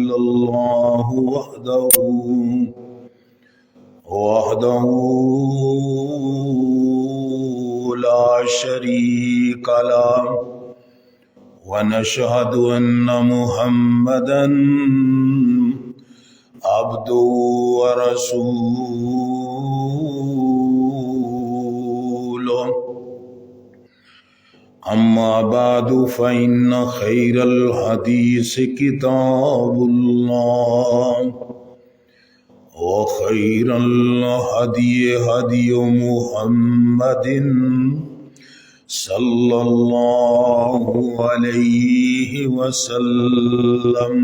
إلا الله وحده لا شريك له ونشهد أن محمدا عبده ورسوله أما بعد فإن خير الحديث كتاب الله وخير الهدي هدي محمد صلى الله عليه وسلم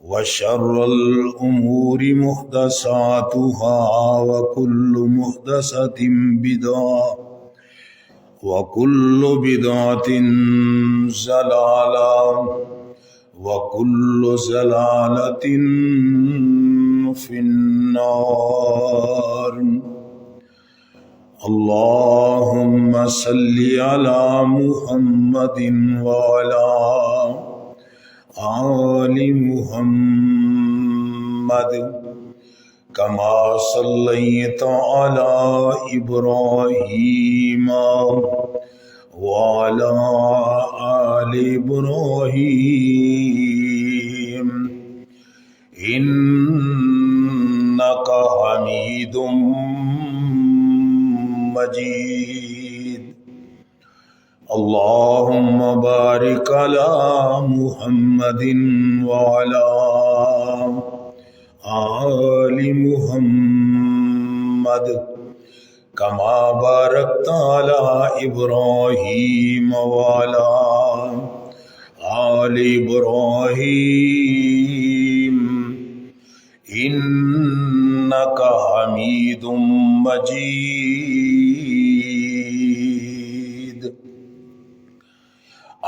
وشر الأمور محدثاتها وكل محدثة بدعة وكل بدعة ضلالة وكل ضلالة في النار. اللهم صل على محمد وعلى آل محمد كما صليت على إبراهيم وعلى آل إبراهيم إنك حميد مجيد. اللهم بارك على محمد وعلى آل محمد كما باركت على إبراهيم وعلى آل إبراهيم إنك حميد مجيد.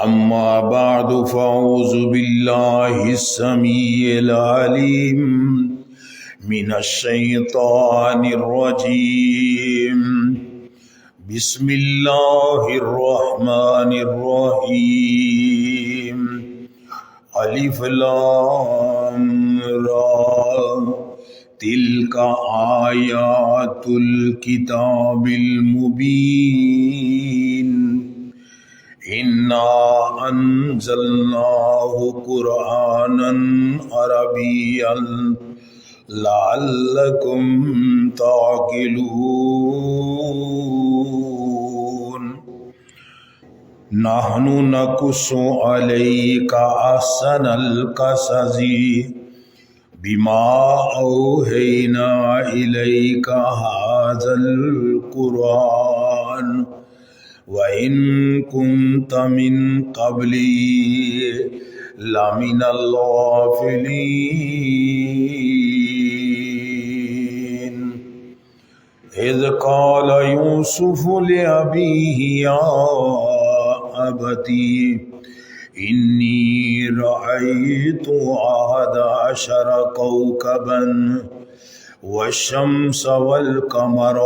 أما بعد فأعوذ بالله السميع العليم من الشيطان الرجيم. بسم الله الرحمن الرحيم. ألف لام را تلك آيات الكتاب المبين إنا أنزلناه قرآنا عربيا لعلكم تعقلون. نحن نقص عليك أحسن القصص بما أوحينا إليك هذا القرآن وإن كنت من قبله لمن الغافلين. إذ قال يوسف لأبيه يا أبتي إني رأيت 11 كوكبا والشمس والقمر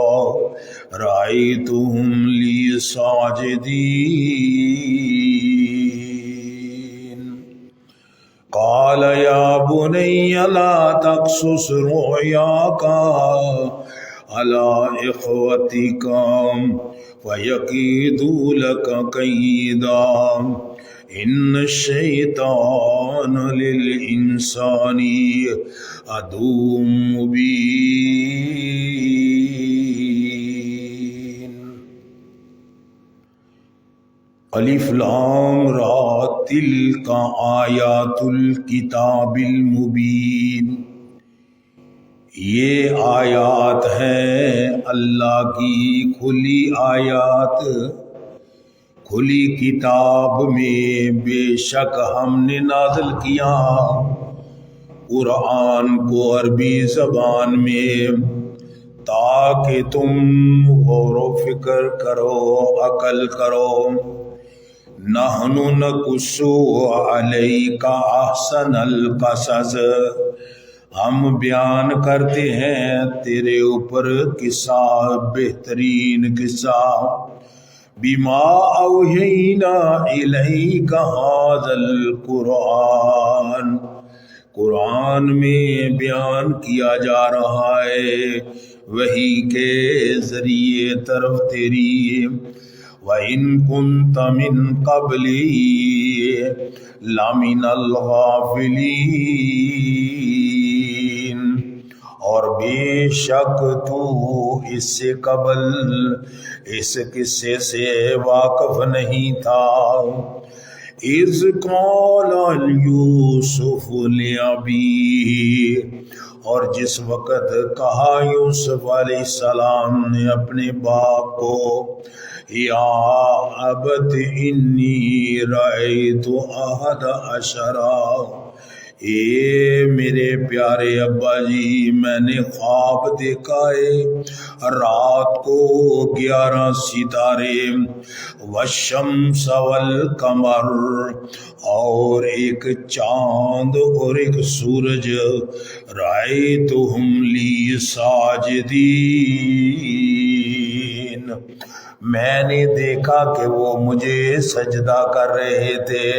رأيتهم لي ساجدين. قال يا بني لا تقصص رؤياك على إخوتك فيكيدوا لك كيدا إن الشيطان للإنسان عدو مبين. الف لام را تلک آیات الکتاب المبین. یہ آیات ہیں اللہ کی کھلی آیات، کھلی کتاب میں بے شک ہم نے نازل کیا قرآن کو عربی زبان میں تاکہ تم غور و فکر کرو، عقل کرو. نحن نقص علیک احسن القصص، ہم بیان کرتے ہیں تیرے اوپر قصہ، بہترین قصہ. بما اوحینا الیک ھذا القرآن، قرآن میں بیان کیا جا رہا ہے وحی کے ذریعے طرف تیری وَإِن كُنتَ مِن قَبْلِهِ لَمِنَ الْغَافِلِينَ، اور بے شک تو اس سے قبل اس قصے سے واقف نہیں تھا۔ اِذْ قَالَ یوسف لِأَبِیہِ، اور جس وقت کہا یوسف علیہ السلام نے اپنے باپ کو، یا ابت انی رأیت احد عشر، اے میرے پیارے ابا جی میں نے خواب دیکھا ہے رات کو 11 ستارے، والشمس والقمر، اور ایک چاند اور ایک سورج، رأیتہم لی ساجدین، میں نے دیکھا کہ وہ مجھے سجدہ کر رہے تھے۔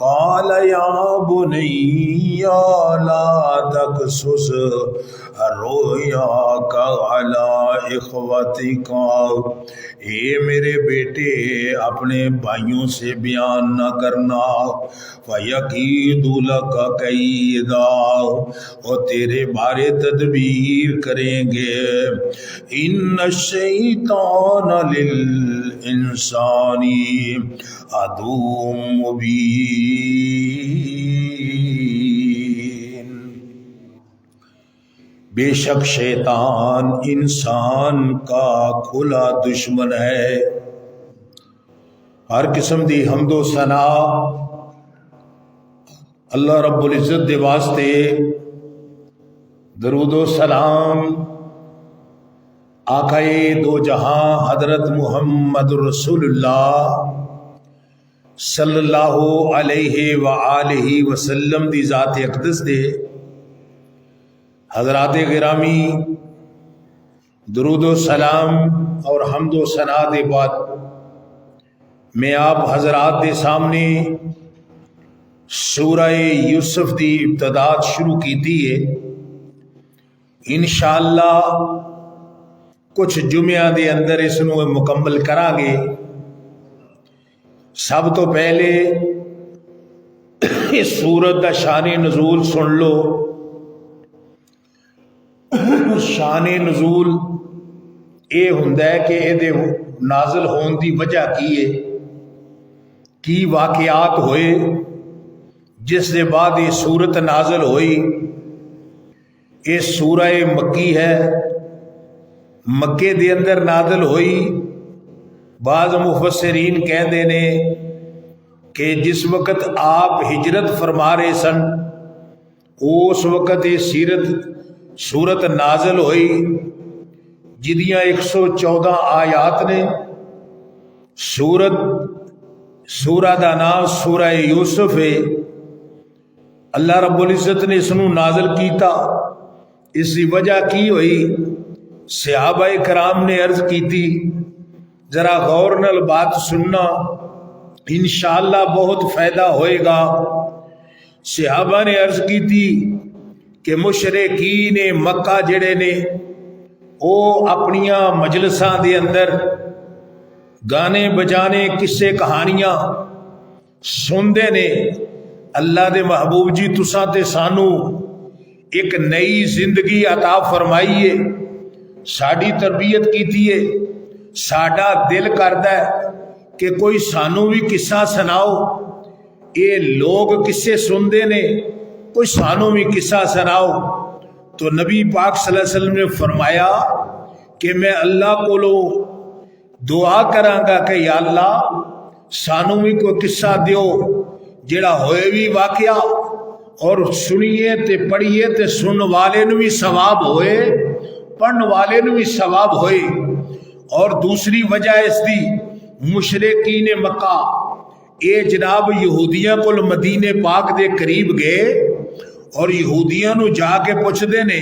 قال یا بنی لا تقصص رؤیاک علی اخوتک، اے میرے بیٹے اپنے بھائیوں سے بیان نہ کرنا، فَيَكِيدُ لَكَ كَيْدًا، اور تیرے بارے تدبیر کریں گے۔ اِنَّ الشَّیطَانَ لِلْإِنسَانِ عَدُوٌّ مُبِینٌ، بے شک شیطان انسان کا کھلا دشمن ہے۔ ہر قسم دی حمد و ثنا اللہ رب العزت دے واسطے، درود و سلام آقائے دو جہاں حضرت محمد رسول اللہ صلی اللہ علیہ وآلہ وسلم دی ذات اقدس دے۔ حضرات گرامی، درود و سلام اور حمد و ثنا دے بعد میں آپ حضرات دے سامنے سورہ یوسف دی ابتداء شروع کیتی ہے۔ انشاءاللہ کچھ جمعہ دے اندر اس نو مکمل کران گے۔ سب تو پہلے اس سورت دا شان نزول سن لو۔ شان نزول اے ہوندا ہے کہ اے دے نازل ہون دی وجہ کی ہے، کی واقعات ہوئے جس دے بعد یہ سورت نازل ہوئی۔ یہ سورہ مکی ہے، مکے دے اندر نازل ہوئی۔ بعض مفسرین کہندے نے کہ جس وقت آپ ہجرت فرما رہے سن اس وقت یہ سورت نازل ہوئی، جدیاں 114 آیات نے۔ سورہ دا نام سورہ یوسف ہے۔ اللہ رب العزت نے اس نو نازل کیتا، اس کی وجہ کی ہوئی؟ صحابہ کرام نے عرض کی تھی، ذرا غور نال بات سننا، انشاءاللہ بہت فائدہ ہوئے گا۔ صحابہ نے عرض کی تھی کہ مشرکین مکہ جڑے نے او اپنیاں مجلساں دے اندر گانے بجانے قصے کہانیاں سندے نے۔ اللہ دے محبوب جی تساں تے سانو ایک نئی زندگی عطا فرمائیے، ساڈی تربیت کیتی ہے، ساڈا دل کردا ہے کہ کوئی سانو بھی قصہ سناؤ۔ اے لوگ قصے سندے نے، کوئی سانو بھی قصہ سناؤ۔ تو نبی پاک صلی اللہ علیہ وسلم نے فرمایا کہ میں اللہ کو دعا کراں گا کہ یا اللہ سانو بھی کوئی قصہ دیو جڑا ہوئے بھی واقعہ، اور سنیے تے پڑھیے تے سن والے نو بھی ثواب ہوئے، پڑھن والے نو بھی ثواب ہوئے۔ اور دوسری وجہ اس دی، مشرکین مکہ اے جناب یہودیاں کول مدینے پاک دے قریب گئے اور یہودیاں نو جا کے پوچھ دے نے،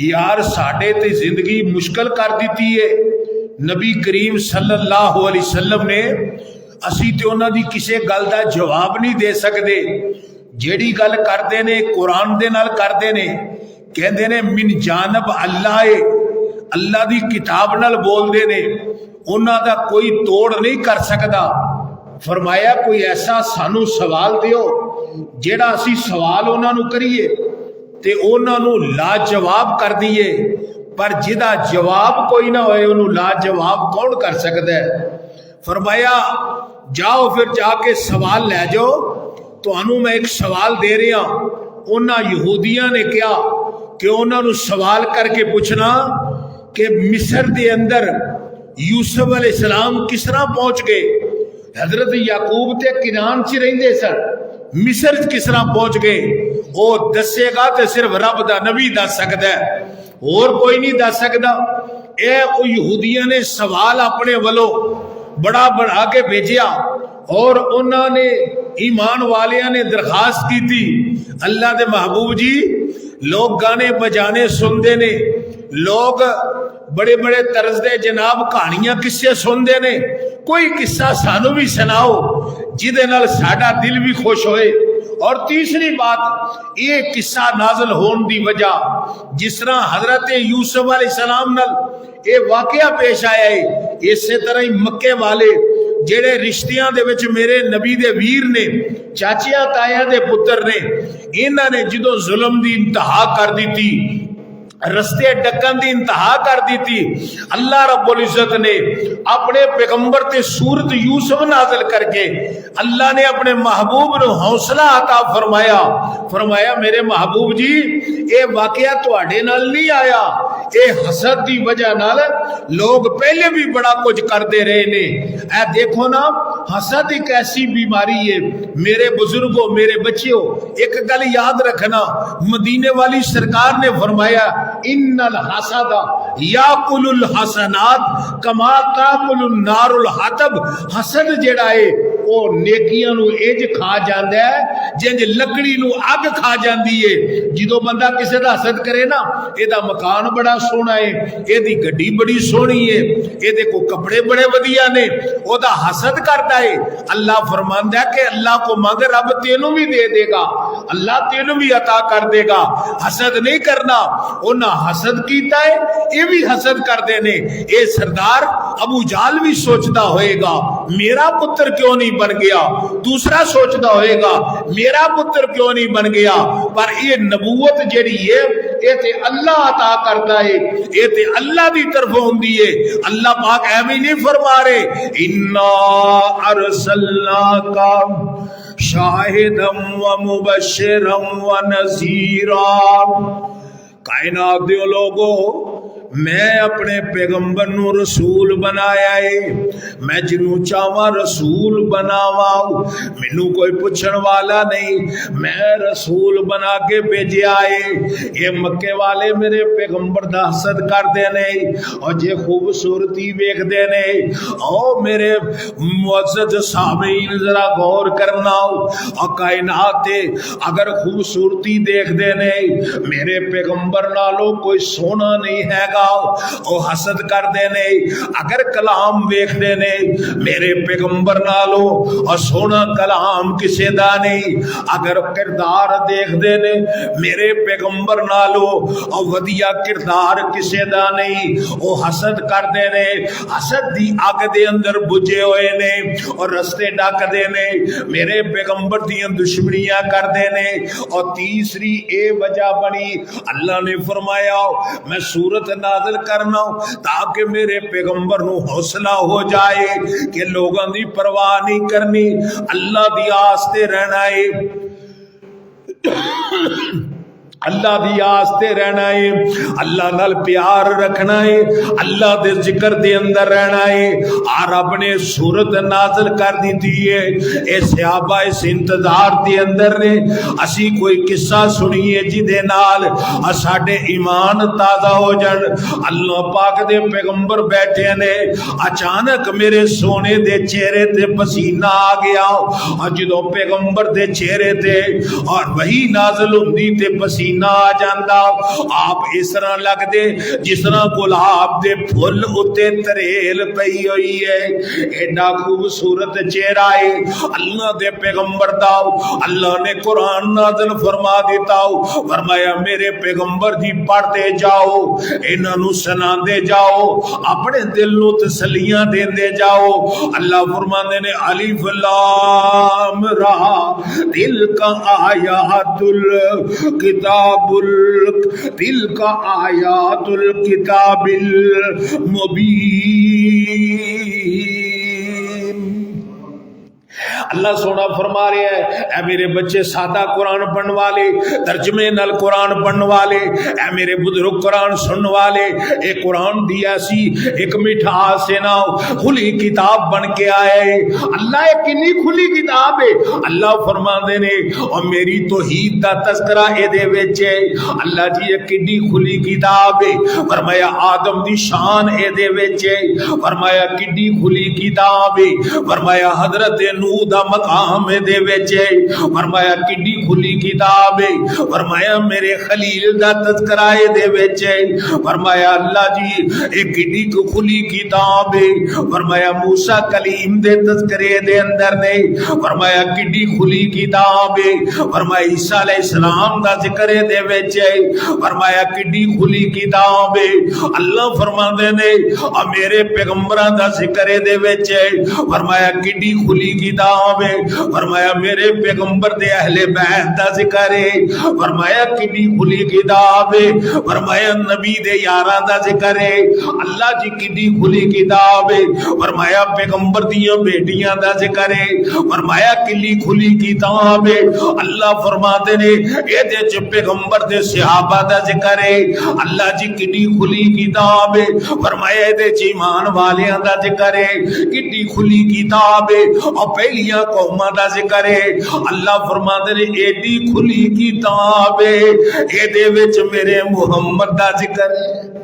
یار ساڈے تے زندگی مشکل کر دیتی ہے۔ نبی کریم صلی اللہ علیہ وسلم نے اسی تے انہاں دی کسے گل دا جواب نہیں دے سکدے، جیڑی گل کرتے نے قرآن دے نال کرتے نے، کہندے نے من جانب اللہ ہے، اللہ دی کتاب نال بول دے نے، انہاں دا کوئی توڑ نہیں کر سکدا۔ فرمایا کوئی ایسا سانو سوال دیو جیڑا اسی سوال انہاں نو کریے تے انہاں نو لاجواب کر دیے، پر جدا جواب کوئی نہ ہوئے انہوں لاجواب کون کر سکتا ہے؟ فرمایا جاؤ پھر جا کے سوال لے جاؤ، تو انہوں میں ایک سوال دے رہا ہوں۔ انہاں یہودیاں نے کیا کہ انہوں نے سوال کر کے پوچھنا کہ مصر دے اندر یوسف علیہ السلام کس طرح پہنچ گئے؟ حضرت یعقوب تے کنعان چ رہندے سن، مصر کس طرح پہنچ گئے؟ وہ دسے گا تے صرف رب دا نبی دس سکتا ہے، اور کوئی نہیں دس سکتا۔ اے او یہودیاں نے سوال اپنے والوں بڑا بڑھا کے بھیجیا، اور انہوں نے ایمان والیاں نے درخواست کی تھی اللہ دے محبوب جی لوگ گانے بجانے سندے نے، لوگ بڑے بڑے طرز دے جناب کہانیاں قصے سندے نے، کوئی قصہ سانو بھی سناؤ جدے نال ساڈا دل بھی خوش ہوئے۔ اور تیسری بات یہ قصہ نازل ہون دی وجہ جس طرح حضرت یوسف علیہ السلام نال یہ واقعہ پیش آیا ہے، اسی طرح ہی مکے والے جڑے رشتیاں دے وچ میرے نبی دے ویر نے، چاچیاں تایاں دے پتر نے، انہاں نے جدو ظلم دی انتہا کر دی تھی، رستے ڈکن دی انتہا کر دی تھی، اللہ رب العزت نے اپنے پیغمبر تے سورت یوسف نازل کر کے اللہ نے اپنے محبوب نو حوصلہ عطا فرمایا۔ فرمایا میرے محبوب جی اے واقعہ تواڈے نال نہیں آیا، اے حسد دی وجہ نال لوگ پہلے بھی بڑا کچھ کرتے رہے نے۔ اے دیکھو نا حسد ایک ایسی بیماری ہے۔ میرے بزرگوں، میرے بچیوں، ایک گل یاد رکھنا، مدینے والی سرکار نے فرمایا ان الحسد یاکل الحسنات کما تاکل النار الحطب۔ حسد جڑا ہے وہ نیکیاں نو اج کھا جاندا ہے جنج لکڑی نو اگ کھا جاندی ہے۔ جدو بندہ کسی دا حسد کرے نا، اے دا مکان بڑا سونا ہے، اے دی گڈی بڑی سونی ہے، اے دے کو کپڑے بڑے ودیا نے، او دا حسد کردا ہے۔ اللہ فرماندا ہے کہ اللہ کو مانگ رب تینوں بھی دے دے گا، اللہ تینوں بھی عطا کر دے گا۔ حسد نہیں کرنا، انہاں حسد کیتا ہے، یہ بھی حسد کردے نے۔ اے سردار ابو جہل بھی سوچتا ہوئے گا میرا پتر کیوں نہیں بن گیا، دوسرا سوچتا ہوئے گا میرا پتر کیوں نہیں بن گیا، پر یہ نبوت جڑی ہے یہ تے اللہ عطا کرتا ہے، یہ تے اللہ دی طرف ہوندی ہے۔ اللہ پاک ایویں نہیں فرما رہے انا ارسلناک شاہدا ومبشرا ونذیرا۔ کائنات دیو لوگو میں اپنے پیغمبر نو رسول بنایا ہے، میں جنوں چاہواں رسول بناواں، مینوں کوئی پوچھن والا نہیں، میں رسول بنا کے بھیجیا ہے۔ یہ مکے والے میرے پیغمبر دا حسد کردے نے، اور جے خوبصورتی ویکھدے نے، او میرے معزز سامعین ذرا غور کرنا، اور کائنات تے اگر خوبصورتی دیکھدے نے میرے پیغمبر نالوں کوئی سونا نہیں ہے گا، او حسد کر دے نے۔ اگر کلام ویکھ دے نے میرے پیغمبر نالو اور سونا کلام کسے دا نہیں، اگر کردار دیکھ دے نے میرے پیغمبر نالو اور ودیا کردار کسے دا نہیں، او حسد کر دے نے۔ حسد دی اگ دے اندر بجھے ہوئے نے اور رستے ڈک دے نے، میرے پیغمبر دیاں دشمنیاں کر دے نے۔ اور تیسری اے وجہ بنی، اللہ نے فرمایا میں سورت نازل کرنا تاکہ میرے پیغمبر نو حوصلہ ہو جائے کہ لوگاں دی پرواہ نہیں کرنی، اللہ دی آستے رہنا ہے، اللہ دی آستے رہنا ہے، اللہ نال پیار رکھنا ہے، اللہ دے ذکر دے اندر رہنا ہے۔ اور رب نے سورت نازل کر دی تھی ہے، اے صحابہ اس انتظار دے اندر نے اسی کوئی قصہ سنیے جدے نال ساڈے ایمان تازہ ہو جان۔ اللہ پاک دے پیغمبر بیٹھے نے، اچانک میرے سونے دے چہرے تے پسینہ آ گیا، اور جدو پیغمبر دے چہرے تے اور وہی نازل ہوندی تے پسینہ پسینہ آ جاندا آپ اس طرح لگدے جس طرح گلاب دے پھل اتے تریل پئی ہوئی ہے ایڈا خوبصورت چہرہ ہے اللہ دے پیغمبر دا اللہ نے قرآن نازل فرما دیتا فرمایا میرے پیغمبر دی پڑھتے جاؤ انہاں نو سناندے جاؤ اپنے دل نو تسلیاں دیندے جاؤ اللہ فرماندے نے الف لام را تلک آیات الکتاب تلک آیات الکتاب المبین اللہ سونا فرما رہے ہیں اے میرے بچے سادہ قرآن پڑھن والے ترجمے نال قرآن پڑھن والے اے میرے بزرگ قرآن سنن والے اے قرآن دی ایسی ایک مٹھاس سے نہ کھلی کتاب بن کے آئے اللہ ایک کنی کھلی کتاب ہے اللہ فرما دے نے اور میری توحید دا تذکرہ اے دے وچ ہے اللہ جی ایک کنی کھلی کتاب ہے فرمایا آدم دی شان اے دے وچ ہے فرمایا کنی کھلی کتاب ہے فرمایا حضرت نوح دا مقام دے وچے فرمایا کڈی کھلی کتاب ہے فرمایا میرے خلیل دا تذکرہ دے وچے فرمایا اللہ جی ایک کڈی کھلی کتاب ہے فرمایا موسیٰ کلیم دے تذکرے دے اندر نے فرمایا کڈی کھلی کتاب ہے فرمایا عیسیٰ علیہ السلام دا ذکر دے وچے فرمایا کڈی کھلی کتاب ہے اللہ فرماندے نے میرے پیغمبراں دا ذکر دے وچے فرمایا کڈی کھلی کتاب ہے فرمایا میرے پیغمبر دے اہل بیت دا ذکر ہے فرمایا کتنی کھلی کتاب ہے فرمایا نبی دے یاراں دا ذکر ہے اللہ جی کتنی کھلی کتاب ہے فرمایا پیغمبر دیاں بیٹیاں دا ذکر ہے فرمایا کتنی کھلی کتاب ہے اللہ فرماتے نے اے دے چ پیغمبر دے صحابہ دا ذکر ہے اللہ جی کتنی کھلی کتاب ہے فرمایا اے دے چ ایمان والیاں دا ذکر ہے کتنی کھلی کتاب ہے اور پہلیاں قوماں دا ذکر ہے اللہ فرماتے نے ایڈی کھلی کتاب ہے اے دے وچ میرے محمد دا ذکر ہے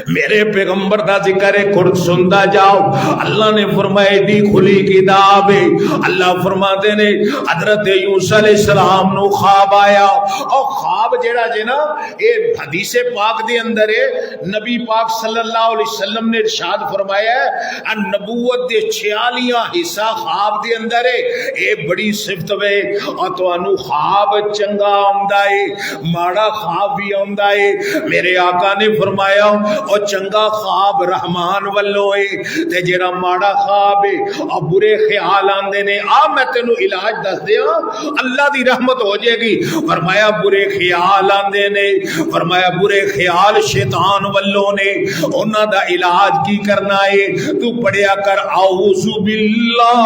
میرے پیغمبر دا ذکر ہے خود سندا جاؤ اللہ نے فرمایا دی کھلی کتاب ہے اللہ فرماتے نے حضرت یوسف علیہ السلام نو خواب آیا اور خواب جیڑا جے نا اے حدیث پاک دے اندر ہے نبی پاک صلی اللہ علیہ وسلم نے ارشاد فرمایا ہے نبوت دے 46 حصہ خواب دے اندر ہے اے بڑی صفت ہے اور تانوں خواب چنگا آندا ہے ماڑا خواب بھی آندا ہے میرے آقا نے فرمایا اور چنگا خواب رحمان والوں ہے تے جڑا ماڑا خواب ہے اور برے خیال آندے نے میں تینوں علاج دس دیاں اللہ دی رحمت ہو جائے گی فرمایا برے خیال آندے نے فرمایا برے خیال شیطان والوں نے انہاں دا علاج کی کرنا ہے تو پڑھیا کر اعوذ باللہ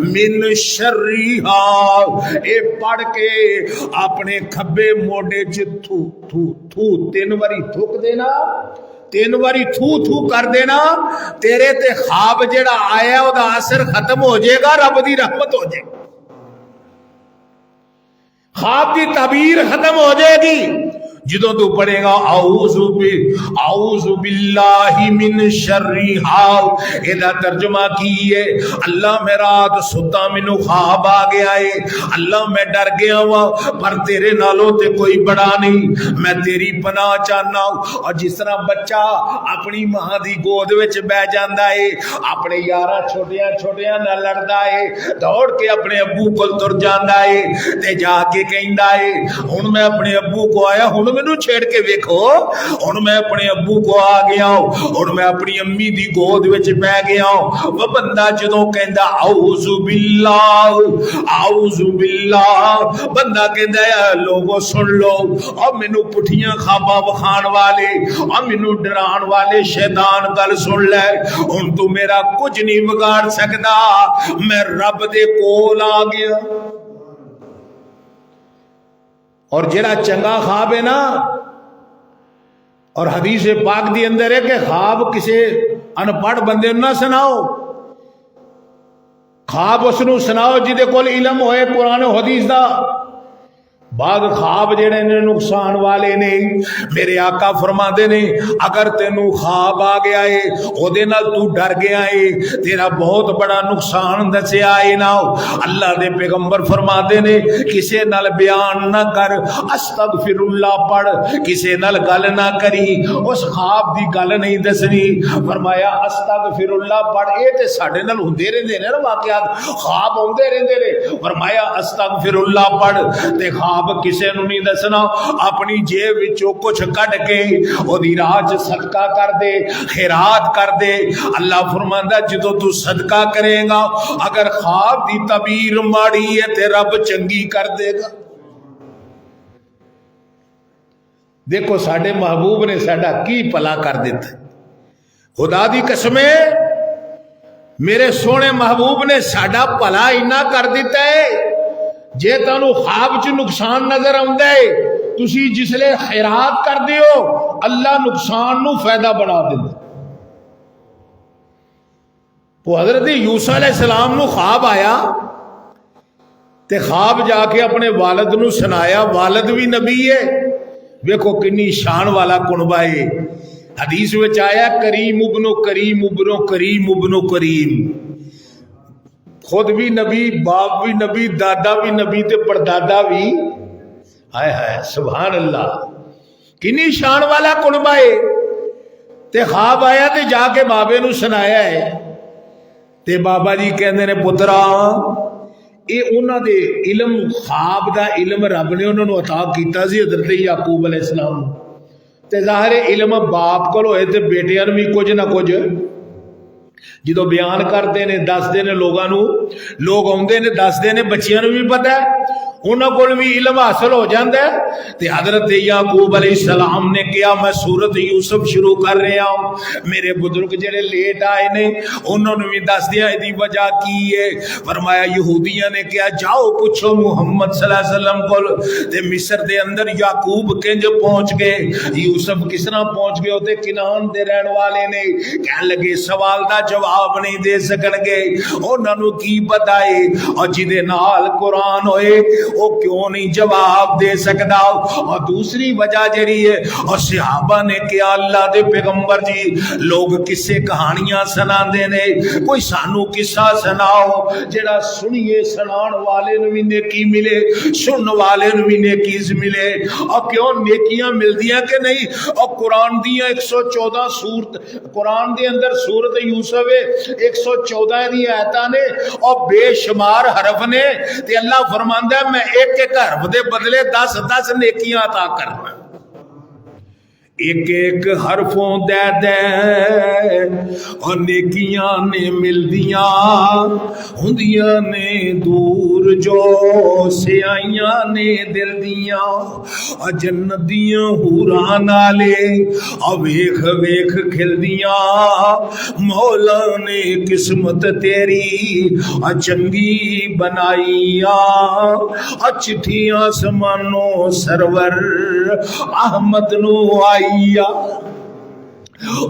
من شرھا اے پڑھ کے اپنے کھبے موڈے چ تھو تھو تھو 3 باری تھوک دینا 3 باری تھو تھو کر دینا تیرے تے خواب جڑا آیا او دا اثر ختم ہو جائے گا رب دی رحمت ہو جائے گی خواب دی تعبیر ختم ہو جائے گی جدوں تو پڑھے گا اعوذ باللہ من شرھا ادا ترجمہ کیے اللہ میں رات ستا مینوں خواب آ گیا ہے اللہ میں ڈر گیا ہوا پر تیرے نالوں تے کوئی بڑا نہیں میں تیری پناہ چاہنا اور جس طرح بچہ اپنی ماں دی گود وچ بیٹھ جاندا ہے اپنے یاراں چھوٹیاں چھوٹیاں نال لڑدا ہے دوڑ کے اپنے ابو کول تر جاندا ہے تے جا کے کہندا ہے ہن میں اپنے ابو کو آیا ہن مینوں چھیڑ کے ویکھو ہن میں اپنے ابو کو آ گیا ہن میں اپنی امی دی گود وچ پے گیا وہ بندہ جدوں کہندا اعوذ باللہ بندہ کہندا ہے لوگوں سن لو او مینوں پٹھیاں خواباں وکھان والے او مینوں ڈران والے شیطان گل سن لے ہن تو میرا کچھ نہیں بگاڑ سکدا میں رب دے کول آ گیا اور جڑا چنگا خواب ہے نا اور حدیث پاک دی اندر ہے کہ خواب کسی ان پڑھ بندے نہ سناؤ خواب اس نو سناؤ جدے کول علم ہوئے قرآن و حدیث دا بعض خواب جڑے نے نقصان والے نے، میرے آقا فرماندے نے اگر تینوں خواب آ گیا ہے او دے نال تو ڈر گیا ہے تیرا بہت بڑا نقصان دسیا ہے نا۔ اللہ دے پیغمبر فرماندے نے کسے نال بیان نہ کر، استغفر اللہ پڑھ، کسے نال گل نہ کری، اس خواب دی گل نہیں دسنی۔ فرمایا استغفر اللہ پڑھ، اے تے ساڈے نال ہوندے رہندے نے واقعات، خواب ہوندے رہندے نے۔ فرمایا استغفر اللہ پڑھ تے خواب کسے نو نہیں دسنا، اپنی جیب وچوں کچھ کڈ کے او دی راہ چ صدقہ کر دے، خیرات کر دے۔ اللہ فرماندا جدوں تو صدقہ کرے گا اگر خواب دی تعبیر ماڑی ہے تے رب چنگی کر دے گا۔ دیکھو ساڈے محبوب نے ساڈا کی بھلا کر دیتا، خدا دی قسم ہے میرے سونے محبوب نے ساڈا بھلا اینا کر دیتا ہے، جے تانوں خواب چ نقصان نظر آندا ہے تسی جسلے خیرات کر دیو اللہ نقصان نو فائدہ بنا دیندا۔ وہ حضرت یوسف علیہ السلام نو خواب آیا تے خواب جا کے اپنے والد نو سنایا، والد بھی نبی ہے، ویکھو کنی شان والا کنبہ ہے۔ حدیث وچ آیا کریم ابن کریم ابن کریم ابن کریم، خود بھی نبی، باپ بھی نبی، دادا بھی نبی تے پردادا بھی، ہائے ہائے سبحان اللہ، کنی شان والا کنبہ ہے۔ تے خواب آیا تے جا کے بابے نو سنایا ہے تے بابا جی کہندے نے پترا اے انہاں دے علم، خواب دا علم رب نے انہاں نو عطا کیتا سی حضرت یعقوب علیہ السلام تے ظاہر علم باپ کول ہوئے تے بیٹیاں نو بھی کچھ نہ کچھ جدو بیان کرتے نے دستے نے لوگاں نو، لوگ آندے نے دستے نے بچیاں نو بھی پتہ ہے، انہاں کول بھی علم حاصل ہو جاندا ہے۔ تے حضرت یعقوب علیہ السلام نے کہا میں سورت یوسف شروع کر رہا ہوں، میرے بزرگ جڑے لیٹ آئے نے انہوں نے بھی دس دیا دی وجہ کی ہے۔ فرمایا یہودیاں نے کہا جاؤ پوچھو محمد صلی اللہ علیہ وسلم کول تے مصر دے اندر یعقوب کنج پہنچ گئے، یوسف کس طرح پہنچ گئے، تے کنان دے رہن والے نے کہن لگے سوال دا جواب نہیں دے سکن گے، انہاں نو کی پتہ ہے اور جدے نال قرآن ہوئے وہ کیوں نہیں جواب دے سکتا۔ اور دوسری وجہ جڑی ہے اور صحابہ نے کیا اللہ دے پیغمبر جی لوگ قصے کہانیاں سناندے نے، کوئی سانو قصہ سناؤ جڑا سنیے سنان والے نو بھی نیکی ملے، سنن والے نو بھی نیکی ملے۔ اور کیوں نیکیاں ملدیاں کہ نہیں؟ اور قرآن دیاں 114 سورت، قرآن دے اندر سورت یوسف 114 دی آیتاں نے اور بے شمار حرف نے، تے اللہ فرماندا ہے میں ایک ایک حرف دے بدلے 10 نیکیاں عطا کرنا، ایک ایک حرفوں دے دے اور نیکیاں نے ملدیاں ہوندیاں نے دور جو سیائیاں نے دل دیاں اور جنت دیاں حوراں نالے اور ویکھ ویکھ کھلدیاں مولا نے قسمت تیری اور چنگی بنائیاں اور چٹھیاں آسمانوں سرور احمد نو آئی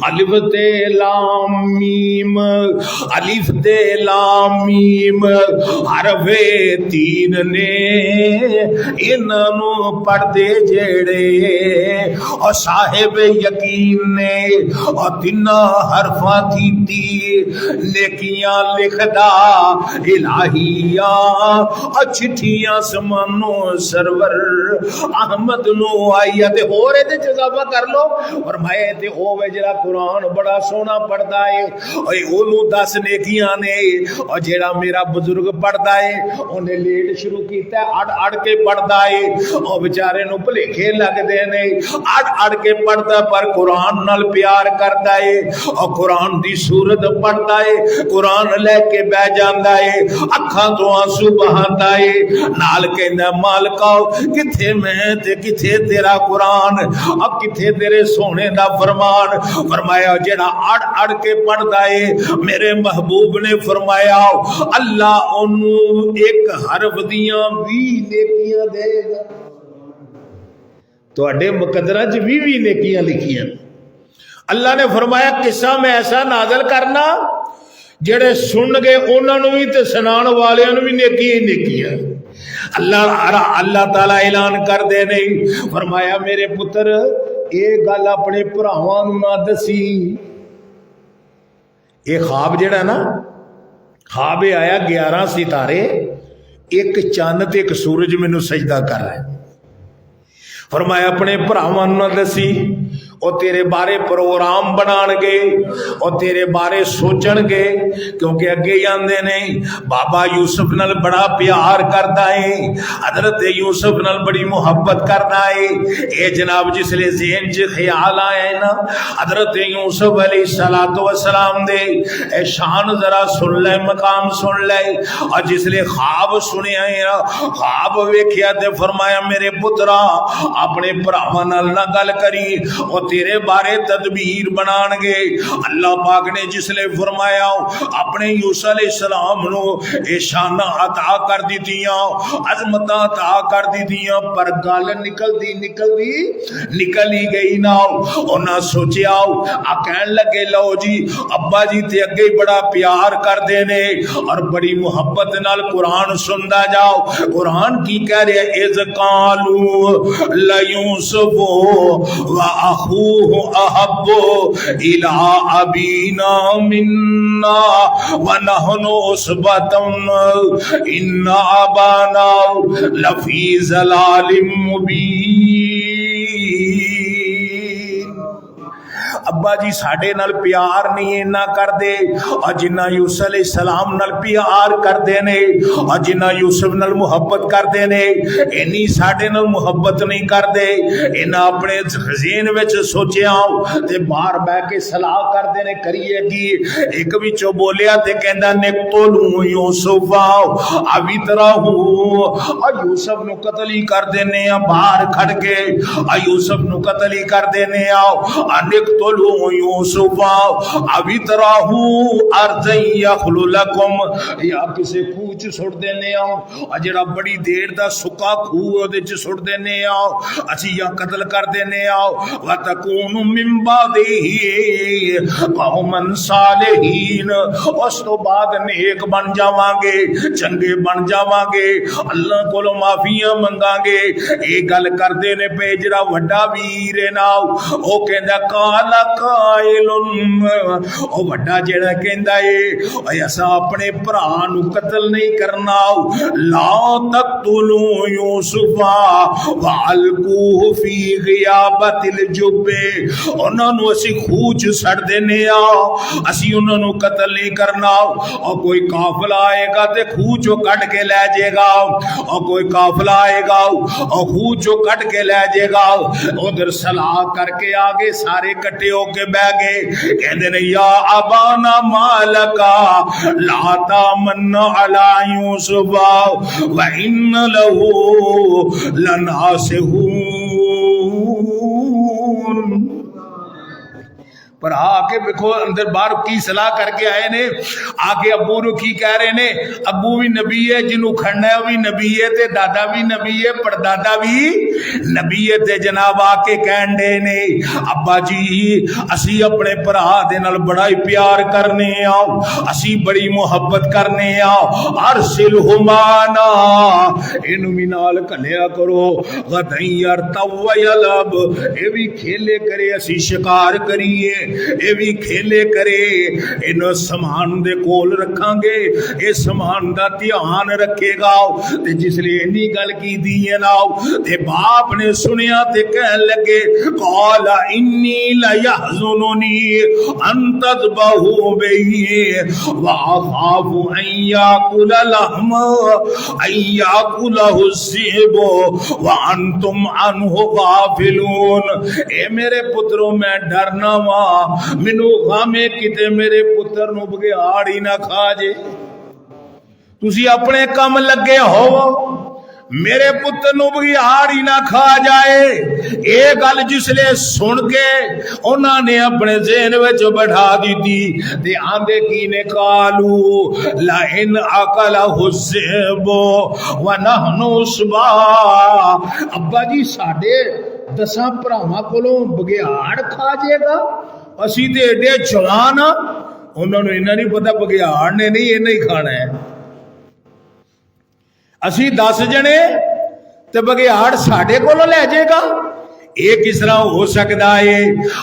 الف تے لام میم، الف تے لام میم حرف 3 نے انہوں پڑھ دے جڑے اور صاحب یقین نے اور 3 حرفاں تھی نیکیاں لکھدا الہیہ اور چٹھیاں سمانو سرور احمد نو آئی تے ہو رہے تے اضافہ کر لو اور میں تے ہوے جڑا قرآن بڑا سونا پڑھدا ہے اوے اونوں 10 نیکیاں نے، اور جڑا میرا بزرگ پڑھدا ہے اونے لیٹ شروع کیتا ہے اڑ اڑ کے پڑھدا ہے او بیچارے نو بھلیکھے لگدے نے، اڑ اڑ کے پڑھدا پر قرآن نال پیار کردا ہے اور قرآن دی سورت پڑھدا ہے، قرآن لے کے بیٹھ جاندا ہے، اکھاں تو آنسو بہاندا ہے، نال کہندا مالکا کتھے میں تے کتھے تیرا قرآن، اب کتھے تیرے سونے دا فرمان۔ فرمایا جڑا اڑ اڑ کے پڑھدا ہے میرے محبوب نے فرمایا اللہ انہوں ایک حرف دیاں 20 نیکیاں دے گا۔ تو اڈے مقدرہ چ 20 نیکیاں لکھیاں۔ اللہ نے فرمایا قصہ میں ایسا نازل کرنا جڑے سن گے انہوں نے بھی تے سنان والے بھی نیکی ہی نیکیاں۔ اللہ تعالی اعلان کر دے نہیں فرمایا میرے پتر یہ گل اپنے بھراواں نوں نہ دسی. یہ خواب جڑا نا خواب آیا 11 ستارے ایک چند تے ایک سورج مینوں سجدہ کر رہے. فرمایا اپنے بھراواں نوں نہ دسی وہ تیرے بارے پروگرام بنان گے اور تیرے بارے سوچن گے کیونکہ اگے جاندے نہیں بابا یوسف نال بڑا پیار کردا ہے حضرت یوسف نال بڑی محبت کردا ہے. اے جناب جس لے ذہن چ خیال آیا نا حضرت یوسف علیہ الصلوۃ والسلام دے اے شان ذرا سن لے مقام سن لے. اور جس لے خواب سنیا ہے خواب ویکھیا تے فرمایا میرے پترا اپنے بھراواں نال نہ گل کری اور تیرے بارے تدبیر بنان گے. اللہ پاک نے جس لے فرمایا اپنے یوسف علیہ السلام نو اے شان عطا کر دتیاں عظمت عطا کر دتیاں پر گل نکل ہی گئی نا. انہاں سوچیا کہن لگے لو جی ابا جی تے اگے بڑا پیار کردے نے اور بڑی محبت نال قرآن سندا جاؤ. قرآن کی کہہ رہے اذ قالوا لیوسف وأخوه أحب إلى أبينا منا ونحن عصبة إن أبانا لفي ضلال مبين. ابا جی ساڈے نال پیار نہیں نہ کر دے اور جنہ یوسف علیہ السلام نال پیار کر دے نے اور جنہ یوسف نال محبت کر دے نے اینی ساڈے نال محبت نہیں کر دے. انہاں اپنے ذہن وچ سوچیا تے باہر بیٹھ کے صلاح کر دے نے کریے کی. ایک وچوں بولیا تے کہندا نقتلوا یوسف ابھی طرح اور یوسف نو قتل ہی کر دینے باہر کھڑ کے یوسف نو قتل ہی کر دینے نقتل یوسف ابھی طرح ارض یخل لکم یا کسے خوہ چ سٹ دینے جڑا بڑی دیر دا سکا خوہ دے چ سٹ دینے اسی یا قتل کر دینے وتکون من بعدہ قوما صالحین اس تو بعد نیک بن جاواں گے چنگے بن جاواں گے اللہ کولو معافیاں منگاں گے. اے گل کردے نے پے جڑا وڈا ویر ہے نا او کہندا کالا قائل او وڈا جڑا کہندا اے اساں اپنے بھرا نو قتل نہیں کرنا لا تقتلوا یوسف والقوه فی غیابت الجب انہاں نو اسی خوہ چ سٹ دینے اسی انہاں نو قتل نہیں کرنا اور کوئی قافلہ آئے گا تے خوہ چو کٹ کے لے جائے گا اور کوئی قافلہ آئے گا اور خوہ چو کٹ کے لے جائے گا. ادھر صلاح کر کے آگے سارے کٹے ہو کے بہ گئے کہندے نے یا ابانا مالکا لا تامن علی یوسف وان له لناصحون. پر آ کے دیکھو اندر باہر کی صلاح کر کے آئے نے آگے ابو نو کی کہہ رہے نے ابو بھی نبی ہے جنوں کھڑنا ہے بھی نبی ہے تے دادا بھی نبی ہے پردادا بھی نبی ہے تے جناب آ کے کہن دے نے ابا جی اسی اپنے بھرا دے نال بڑا ہی پیار کرنے اسی بڑی محبت کرنے ارسلہ معنا اینو بھی نال کھلیا کرو غدن یرتع ویلعب اے بھی کھیلے کرے اسی شکار کریے اے بھی کھیلے کرے ان سامان دے کول رکھاں گے اے سامان دا دھیان رکھے گا. تے جس لیے انی گل کی دی ہے نا تے باپ نے سنیا تے کہن لگے قال انی لیحزننی ان تذبحوا بی واخاف ان یاکل لحم ان یاکلہ الذئب وانتم عنہ غافلون. اے میرے پتروں میں ڈرنا وا مینو غامے کتے میرے پتر نو بگیاڑ ہی نہ کھا جے. تسی اپنے کم لگے ہو میرے پتر نو بگیاڑ ہی نہ کھا جائے. اے گل جس لے سن کے انہاں نے اپنے ذہن وچ بٹھا دیتی تے آندے کی نے قالو لئن اکلہ الذئب ونحن عصبہ. ابا جی ساڈے 10 بھراواں کولوں بگیاڑ کھا جائے گا اسی تے ایڈے جوان انہوں نے انہاں نہیں پتا بگیاڑ نے نہیں انہیں ہی کھانا ہے. اسی 10 جنے تے بگیاڑ ساڈے کولوں لے جائے گا؟ یہ کس طرح ہو سکتا ہے؟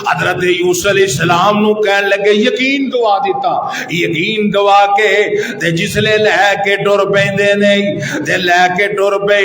حضرت یوسف علیہ السلام نو کہن لگے یقین دوا دیتا، یقین دوا کے تے جس لے کے ٹر پیندے نہیں تے لے کے ٹر پے،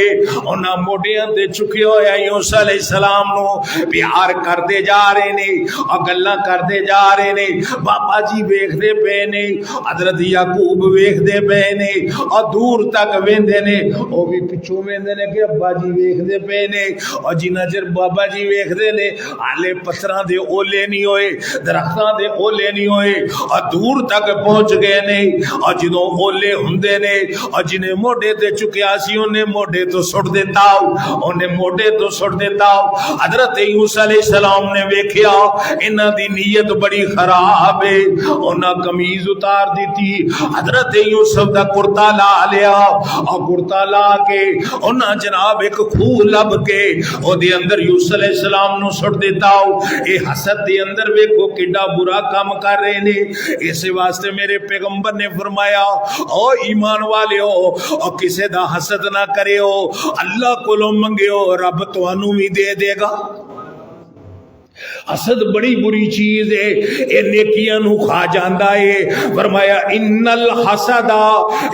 انہاں موڈیاں تے چکے ہویا یوسف علیہ السلام نو پیار کردے جا رہے نے اور گلاں کردے جا رہے نے۔ بابا جی ویکھدے پے نے، حضرت یعقوب ویکھدے پے نے اور دور تک ویندے نے، او بھی پچھوں ویندے نے کہ ابا جی ویکھدے پے نے، اور جنہ چر بابا جی ویکھدے نے حالے پتھراں دے اولے نہیں ہوئے، درختاں دے اولے نہیں ہوئے، اور دور تک پہنچ گئے نے، اور جدوں اولے ہوندے نے اور جنہیں موڈے تے چکیا سی انہیں موڈے تو سٹ دیتا، انہیں موڈے تو سٹ دیتا۔ حضرت یوسف علیہ السلام نے ویکھیا انہاں دی نیت بڑی خراب ہے، انہاں قمیض اتار دیتی، حضرت یوسف دا کرتا لا لیا، اور کرتا لا کے انہاں جناب ایک خوہ لب کے او دے اندر یوسف علیہ السلام نو سٹ دیتا۔ اے حسد دے اندر ویکھو کیڈا برا کام کر رہے نے۔ اس واسطے میرے پیغمبر نے فرمایا او ایمان والیو او کسے دا حسد نہ کریو، اللہ کولوں منگیو رب تانوں بھی دے دے گا۔ حسد بڑی بری چیز ہے، اے نیکیاں نو کھا جاندا ہے۔ فرمایا ان الحسد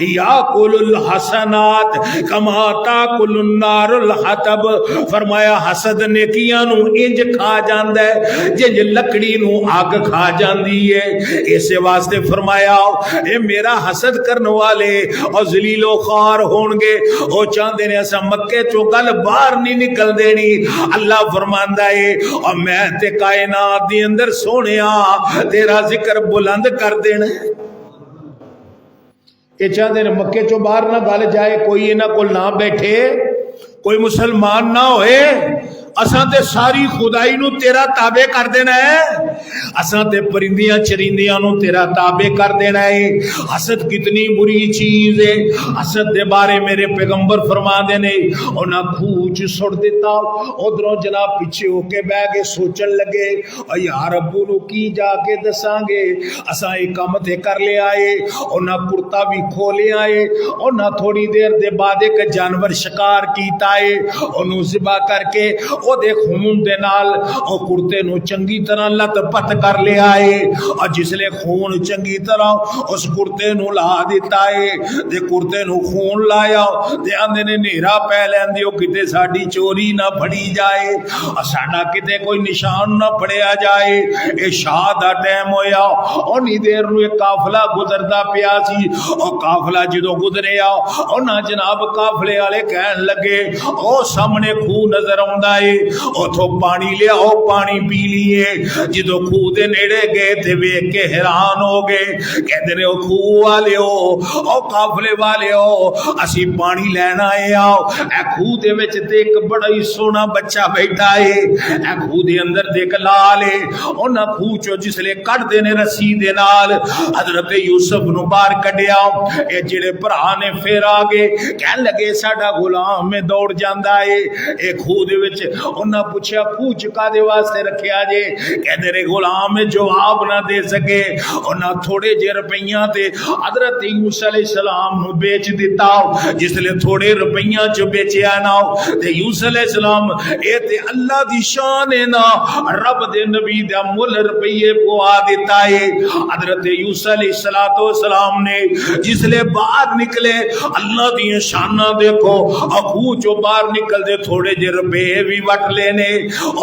یاکل الحسنات کما تاکل النار الحطب۔ فرمایا حسد نیکیاں نو انج کھا جاندا ہے جنج لکڑی نو اگ کھا جاندی ہے۔ اس واسطے فرمایا اے میرا حسد کرنے والے اور ذلیل و خوار ہون گے، او چاہندے نے اسا مکے چوں گل باہر نہیں نکل دینی۔ اللہ فرماندا ہے اور میں تے کائنات دی اندر سونیا تیرا ذکر بلند کر دینا۔ یہ چاہتے ہیں مکے چو باہر نہ گل جائے، کوئی انہاں کول نہ بیٹھے، کوئی مسلمان نہ ہوئے، اساں تے ساری خدائی نو تیرا تابع کر دینا ہے، اساں تے پرندیاں چرندیاں نو تیرا تابع کر دینا ہے۔ حسد کتنی بری چیز ہے۔ حسد دے بارے میرے پیغمبر فرما دے نے انہاں کھوچ سٹ دیتا، ادھروں جناب پیچھے ہو کے بہ کے سوچن لگے اور یار ابو نو کی جا کے دساں گے، اساں ایک کام تے کر لے آئے، انہاں کرتا بھی کھولے آئے، انہاں تھوڑی دیر دے بعد ایک جانور شکار کیتا ہے، انہوں ذبح کر کے او دے خون دے نال او کرتے نو چنگی طرح لت پت کر لے آئے، اور جس لے خون چنگی طرح اس کرتے نو لا دیتا ہے، دے کرتے نو خون لایا دے آندے نے نیرا پہ لیندے ہو کتے ساڑی چوری نہ پھڑی جائے، ساڑا کتے کوئی نشان نہ پھڑیا جائے۔ اے شاہ دا ٹیم ہویا، اونی دیر نو ایک قافلہ گزردا پیا سی، اور قافلہ جدو گزرے آ اونا جناب قافلے والے کہن لگے او سامنے خو نظر آندا ہے، اتھوں پانی لیا او پانی پی لیے۔ جدو خوہ دے نیڑے گئے تے ویکھ کے حیران ہو گئے، کہندے نے او خوہ والے ہو او قافلے والے ہو اسی پانی لینا ہے، آؤ اے خوہ دے وچ تے ایک بڑا ہی سونا بچہ بیٹھا ہے، اے خوہ دے اندر دیکھ لال ہے۔ انہاں خوہ چو جس لے کٹ دے نے رسی دے نال حضرت یوسف نو باہر کڈیا، اے جڑے بھرا نے پھر آ گئے کہن لگے ساڈا غلام میں دوڑ جاندا ہے۔ اے خوہ دے وچ انہاں پوچھا خوہ چکا دے واسطے رکھیا جے، کہندے نے غلام میں جواب نہ دے سکے، انہاں تھوڑے جے روپیاں تے حضرت یوسف علیہ السلام نو بیچ دیتا، جس لے تھوڑے روپیاں چ بیچیا نہ تے یوسف علیہ السلام اے تے اللہ دی شان ہے نا رب دے نبی دا مل روپیے پوا دیتا ہے۔ حضرت یوسف علیہ السلام نے جس لے باہر نکلے اللہ دی شاناں دیکھو، خوہ چو باہر نکل دے تھوڑے جے روپے بھی وٹ لینے،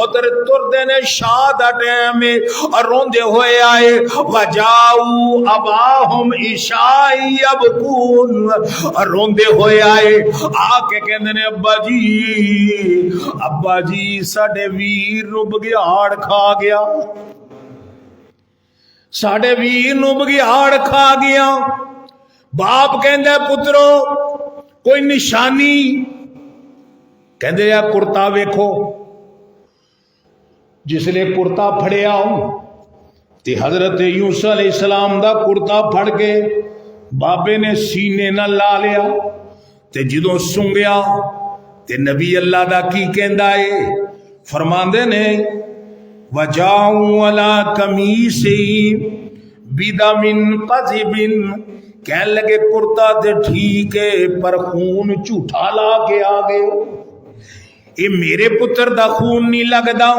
ادھر تر دینے شاہ دا ٹیم اور روندے ہوئے آئے، وجاؤ اباہم عشاء یبکون، روندے ہوئے آئے آ کے کہندے نے ابا جی ساڈے ویر نو بگیاڑ کھا گیا، ساڈے ویر نو بگیاڑ کھا گیا۔ باپ کہندے پترو کوئی نشانی، کہندے یا کرتا ویکھو، جس لے کرتا پھڑیا تے حضرت یوسف علیہ السلام دا کرتا پھڑ کے بابے نے سینے نہ لا لیا تے جدوں سنگیا تے نبی اللہ دا کی کہندا ہے، فرماندے نے وجاؤ علی قمیصی بدم قذب کہنے لگے کرتا تے ٹھیک ہے پر خون جھوٹا لا کے آ گئے ہو، یہ میرے پتر دا خون نہیں لگدا،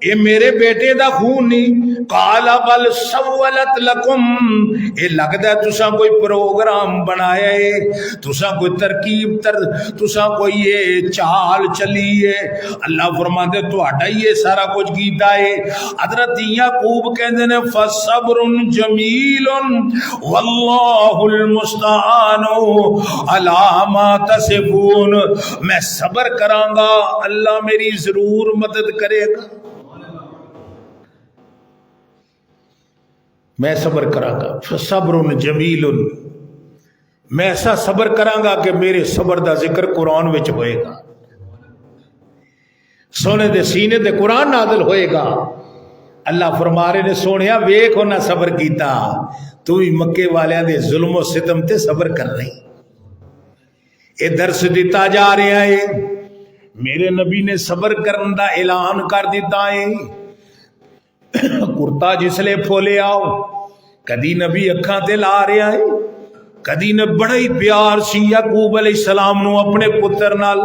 یہ میرے بیٹے دا خون نہیں۔ قال بل سولت لکم، یہ لگدا ہے تساں کوئی پروگرام بنایا ہے، تساں کوئی ترکیب تساں کوئی یہ چال چلی ہے۔ اللہ فرماندے تہاڈا ہی یہ سارا کچھ کیتا ہے۔ حضرت یعقوب کہندے نے فصبر جمیل واللہ المستعان علی ما تصفون، میں صبر کراں گا، اللہ میری ضرور مدد کرے گا، میں صبر کراں گا۔ فصبر جمیل، میں ایسا صبر کراں گا کہ میرے صبر دا ذکر قرآن وچ ہوئے گا، سونے دے سینے دے قرآن نازل ہوئے گا۔ اللہ فرما رہے نے سونیا ویکھ انہاں صبر کیتا، تو ہی مکے والیاں دے ظلم و ستم تے صبر کر رہی۔ اے درس دیتا جا رہا ہے، میرے نبی نے صبر کرن دا اعلان کر دیتا ہے۔ کرتا جسلے پھولے آؤ، کدی نبی اکھاں تے لا رہا ہے، کدی نے بڑا ہی پیار سی یعقوب علیہ السلام نو اپنے پتر نال،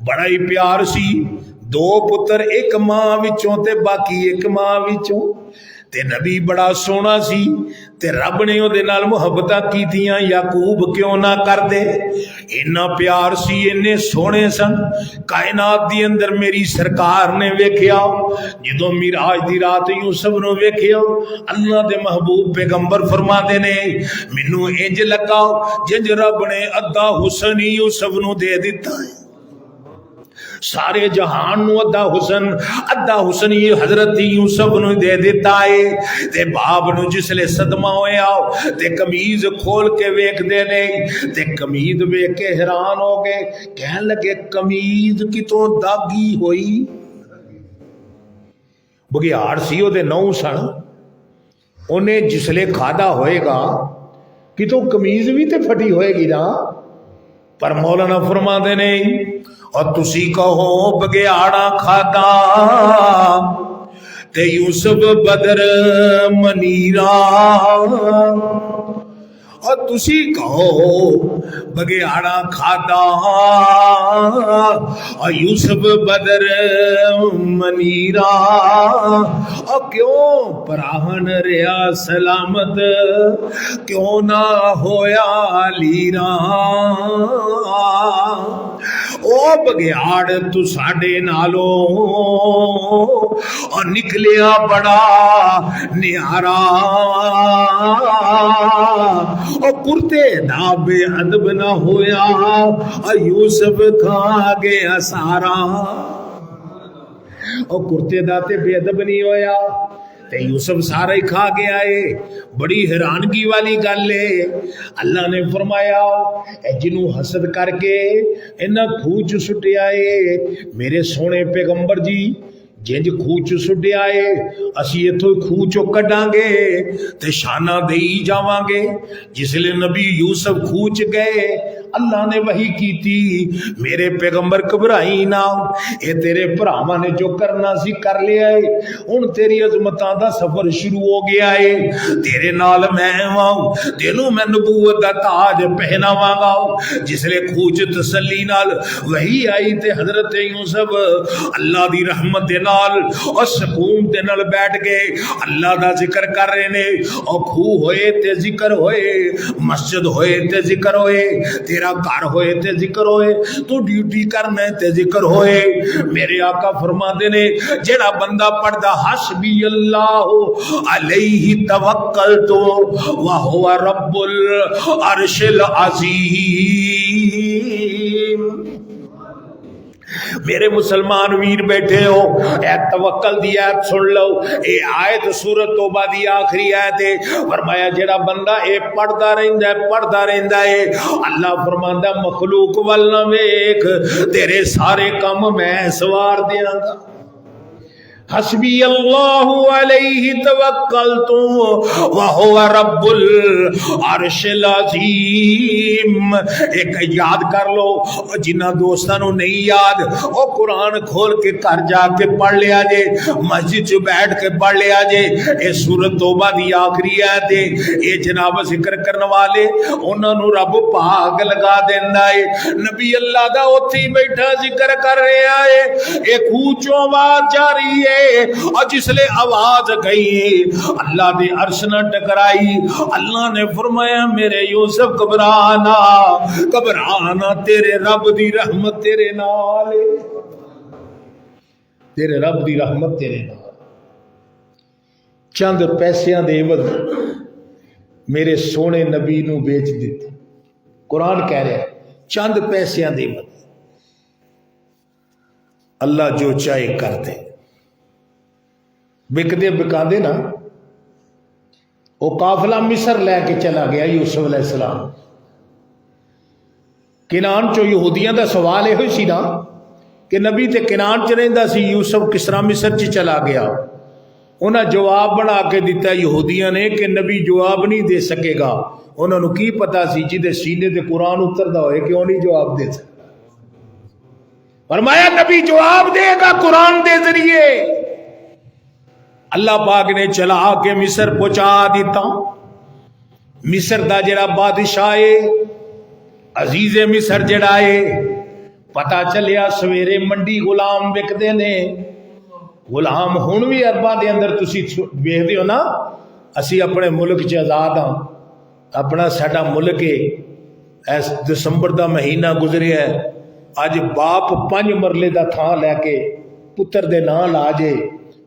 بڑا ہی پیار سی، دو پتر ایک ماں وچوں تے باقی ایک ماں وچوں، تے نبی بڑا سونا سی تے رب نے او دے نال محبتاں کیتیاں، یعقوب کیوں نہ کر دے، اتنا پیار سی، اتنے سونے سن۔ کائنات دی اندر میری سرکار نے ویکھیا، جدوں معراج دی رات یوسف نو ویکھیا، اللہ دے محبوب پیغمبر فرماندے نے مینوں انج لگا جنج رب نے ادھا حسن یوسف نو دے دتا ہے، سارے جہان نو ادھا حسن یہ حضرت یوسف نو دے دیتا ہے۔ تے باپ نو جسلے صدمہ ہویا تے قمیض کھول کے ویکھ دے نے، تے قمیض ویکھ کے حیران ہو گئے، کہن لگے قمیض کتوں داغی ہوئی، بگیاڑ سی او دے نو سن، انہیں جسلے کھادا ہوئے گا کتوں قمیض بھی تے پھٹی ہوئے گی نا۔ پر مولانا فرما دے نہیں، اور تسی کہو بگیاڑا کھادا تے یوسف بدر منیرا، اور تسی کہو بگیاڑا کھادا اور یوسف بدر منیرا، اور کیوں پراہن ریا سلامت، کیوں نہ ہویا لیرا، او بگیاڑ تو ساڈے نالو اور نکلیا بڑا نیارا، اور کرتے دا بے ادب نہ ہویا، اور یوسف کھا گیا سارا، اور کرتے دا تے بے ادب نہیں ہویا تے یوسف سارا ہی کھا گیا ہے۔ بڑی حیرانگی والی گل ہے، اللہ نے فرمایا اے جنوں حسد کر کے انہاں کھوچ سٹیا ہے، میرے سونے پیغمبر جی جنج کھوچ سٹیا ہے، اسی اتھوں کھوچو کڈاں گے تے شانہ دئی جاواں گے۔ جس لئے نبی یوسف کھوچ گئے، اللہ نے وحی کی تھی میرے پیغمبر گھبرائی نہ، اے تیرے بھراواں نے جو کرنا سی کر لیا ہے، ہن تیری عظمتاں دا سفر شروع ہو گیا ہے، تیرے نال میں آؤں، تینوں میں نبوت دا تاج پہناواں گا۔ جس لئے کھوچ تسلی نال وحی آئی تے حضرت یوسف اللہ دی رحمت دے نال اور سکون دے نال بیٹھ گئے، اللہ دا ذکر کر رہے نے، اور کھو ہوئے تے ذکر ہوئے، مسجد ہوئے تے ذکر ہوئے، تیرا گھر ہوئے تے ذکر ہوئے، تو ڈیوٹی کرنا تے ذکر ہوئے۔ میرے آقا فرما دے نے جیڑا بندہ پڑھدا حسبی اللہ علیہ توکلت وہو رب العرش العظیم، میرے مسلمان ویر بیٹھے ہو، اے توکل دی آیت سن لو، اے آیت سورۃ توبہ دی آخری آیت ہے۔ فرمایا جڑا بندہ اے پڑھدا رہندا ہے، اللہ فرماندا مخلوق ول نہ ویکھ، تیرے سارے کم میں سوار دیاں گا۔ حسبی اللہ علیہ توکلت وہو رب العرش العظیم. ایک یاد کر لو جنہ دوستاں نو نہیں یاد او قرآن کھول کے گھر جا کے پڑھ لیا جے, مسجد چ بیٹھ کے پڑھ لیا جے. اے سورۃ توبہ دی آخری آیت ہے. اے جناب ذکر کرن والے انہاں نو رب پاک لگا دیندا ہے. نبی اللہ دا اوتھے بیٹھا ذکر کر رہا ہے, اے کوچوں آواز جاری ہے اور جس لے آواز گئی اللہ دے عرش نہ ٹکرائی. اللہ نے فرمایا میرے یوسف گھبرانا گھبرانا, تیرے رب دی رحمت تیرے نال ہے, تیرے رب دی رحمت تیرے نال. چند پیسیاں دے عوض میرے سونے نبی نو بیچ دیتے. قرآن کہہ رہا ہے چند پیسیاں دے عوض اللہ جو چاہے کر دے. بکدے بکاندے نا, وہ قافلہ مصر لے کے چلا گیا یوسف علیہ السلام. کنان چو یہودیاں دا سوال یہ ہوئی سی نا کہ نبی تے کنان چ رہندا سی, یوسف کس طرح مصر چ چلا گیا. انہاں جواب بنا کے دیتا یہودیاں نے کہ نبی جواب نہیں دے سکے گا. انہوں نے کی پتا سی جدے سینے تے قرآن اتردا ہوئے کیوں نہیں جواب دے سکتا. فرمایا نبی جواب دے گا قرآن دے ذریعے. اللہ پاک نے چلا کے مصر پہنچا دیتا. مصر دا جڑا بادشاہ ہے عزیز مصر جڑا ہے, پتا چلیا سویرے منڈی غلام وکدے نے. غلام ہن بھی ارباں دے اندر تسی ویکھدے ہو نا, اسی اپنے ملک چ آزاد ہاں, اپنا ساڈا ملک ہے. اس دسمبر دا مہینہ گزریا ہے, اج باپ 5 مرلے دا تھان لے کے پتر دے نام لا جے.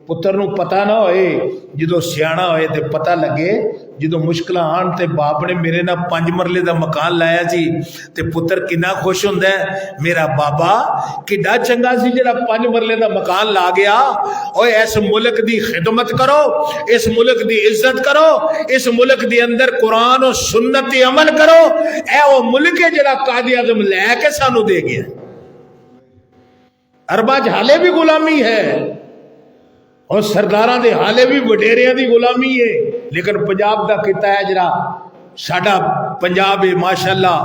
پتر نو پتہ نہ ہوئے, جدو سیاਣਾ ہوئے تے پتہ لگے. جدو مشکل آن تے باپ نے میرے نہ 5 مرلے دا مکان لایا سی تے پتر کنا خوش ہوندا ہے, میرا بابا کڈا چنگا سی جڑا 5 مرلے دا مکان لا گیا. اوے اس ملک دی خدمت کرو, اس ملک دی عزت کرو, اس ملک دی اندر قرآن و سنت تے عمل کرو. اے او ملک ہے جڑا قائد اعظم لے کے سانو دے گیا. ارباں حالے بھی غلامی ہے اور سرداراں دے حالے بھی وڈیریاں دی غلامی ہے. لیکن پنجاب دا خطہ ہے جڑا ساڈا پنجاب ہے ماشاءاللہ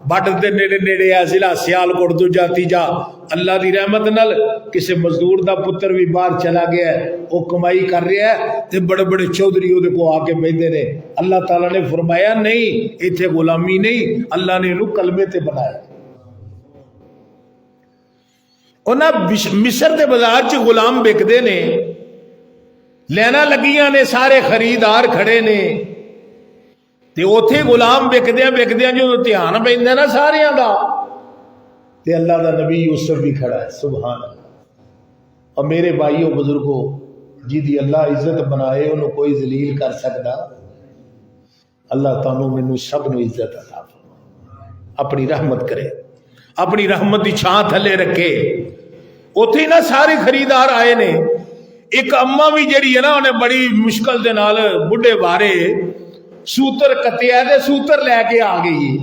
باڈر دے نیڑے نیڑے ہے, ضلع سیالکوٹ دوجا تیجا. اللہ دی رحمت نال کسے مزدور دا پتر بھی باہر چلا گیا ہے, وہ کمائی کر رہا ہے تے بڑے بڑے چودھری وہ کو آ کے بیٹھے نے. اللہ تعالیٰ نے فرمایا نہیں ایتھے غلامی نہیں, اللہ نے انہوں کلمے تے بنایا. انہاں مصر دے بازار چ غلام بکدے نے, لینا لگیاں نے, سارے خریدار کھڑے نے تے اوتھے غلام بکدیاں جو دھیان پیندا نا ساریاں دا, تے اللہ دا نبی یوسف بھی کھڑا ہے. سبحان اللہ. اور میرے بھائیو بزرگو, جی دی اللہ عزت بنائے انہوں کوئی ذلیل کر سکدا. اللہ تعالیٰ مینوں سب نو عزت عطا فرمائے, اپنی رحمت کرے, اپنی رحمت دی چھاں تھلے رکھے. اوتھے نا سارے خریدار آئے نے. ایک اما بھی جڑی ہے نا انہیں بڑی مشکل دے نال بڈھے بارے سوتر کتیا دے سوتر لے کے آ گئی.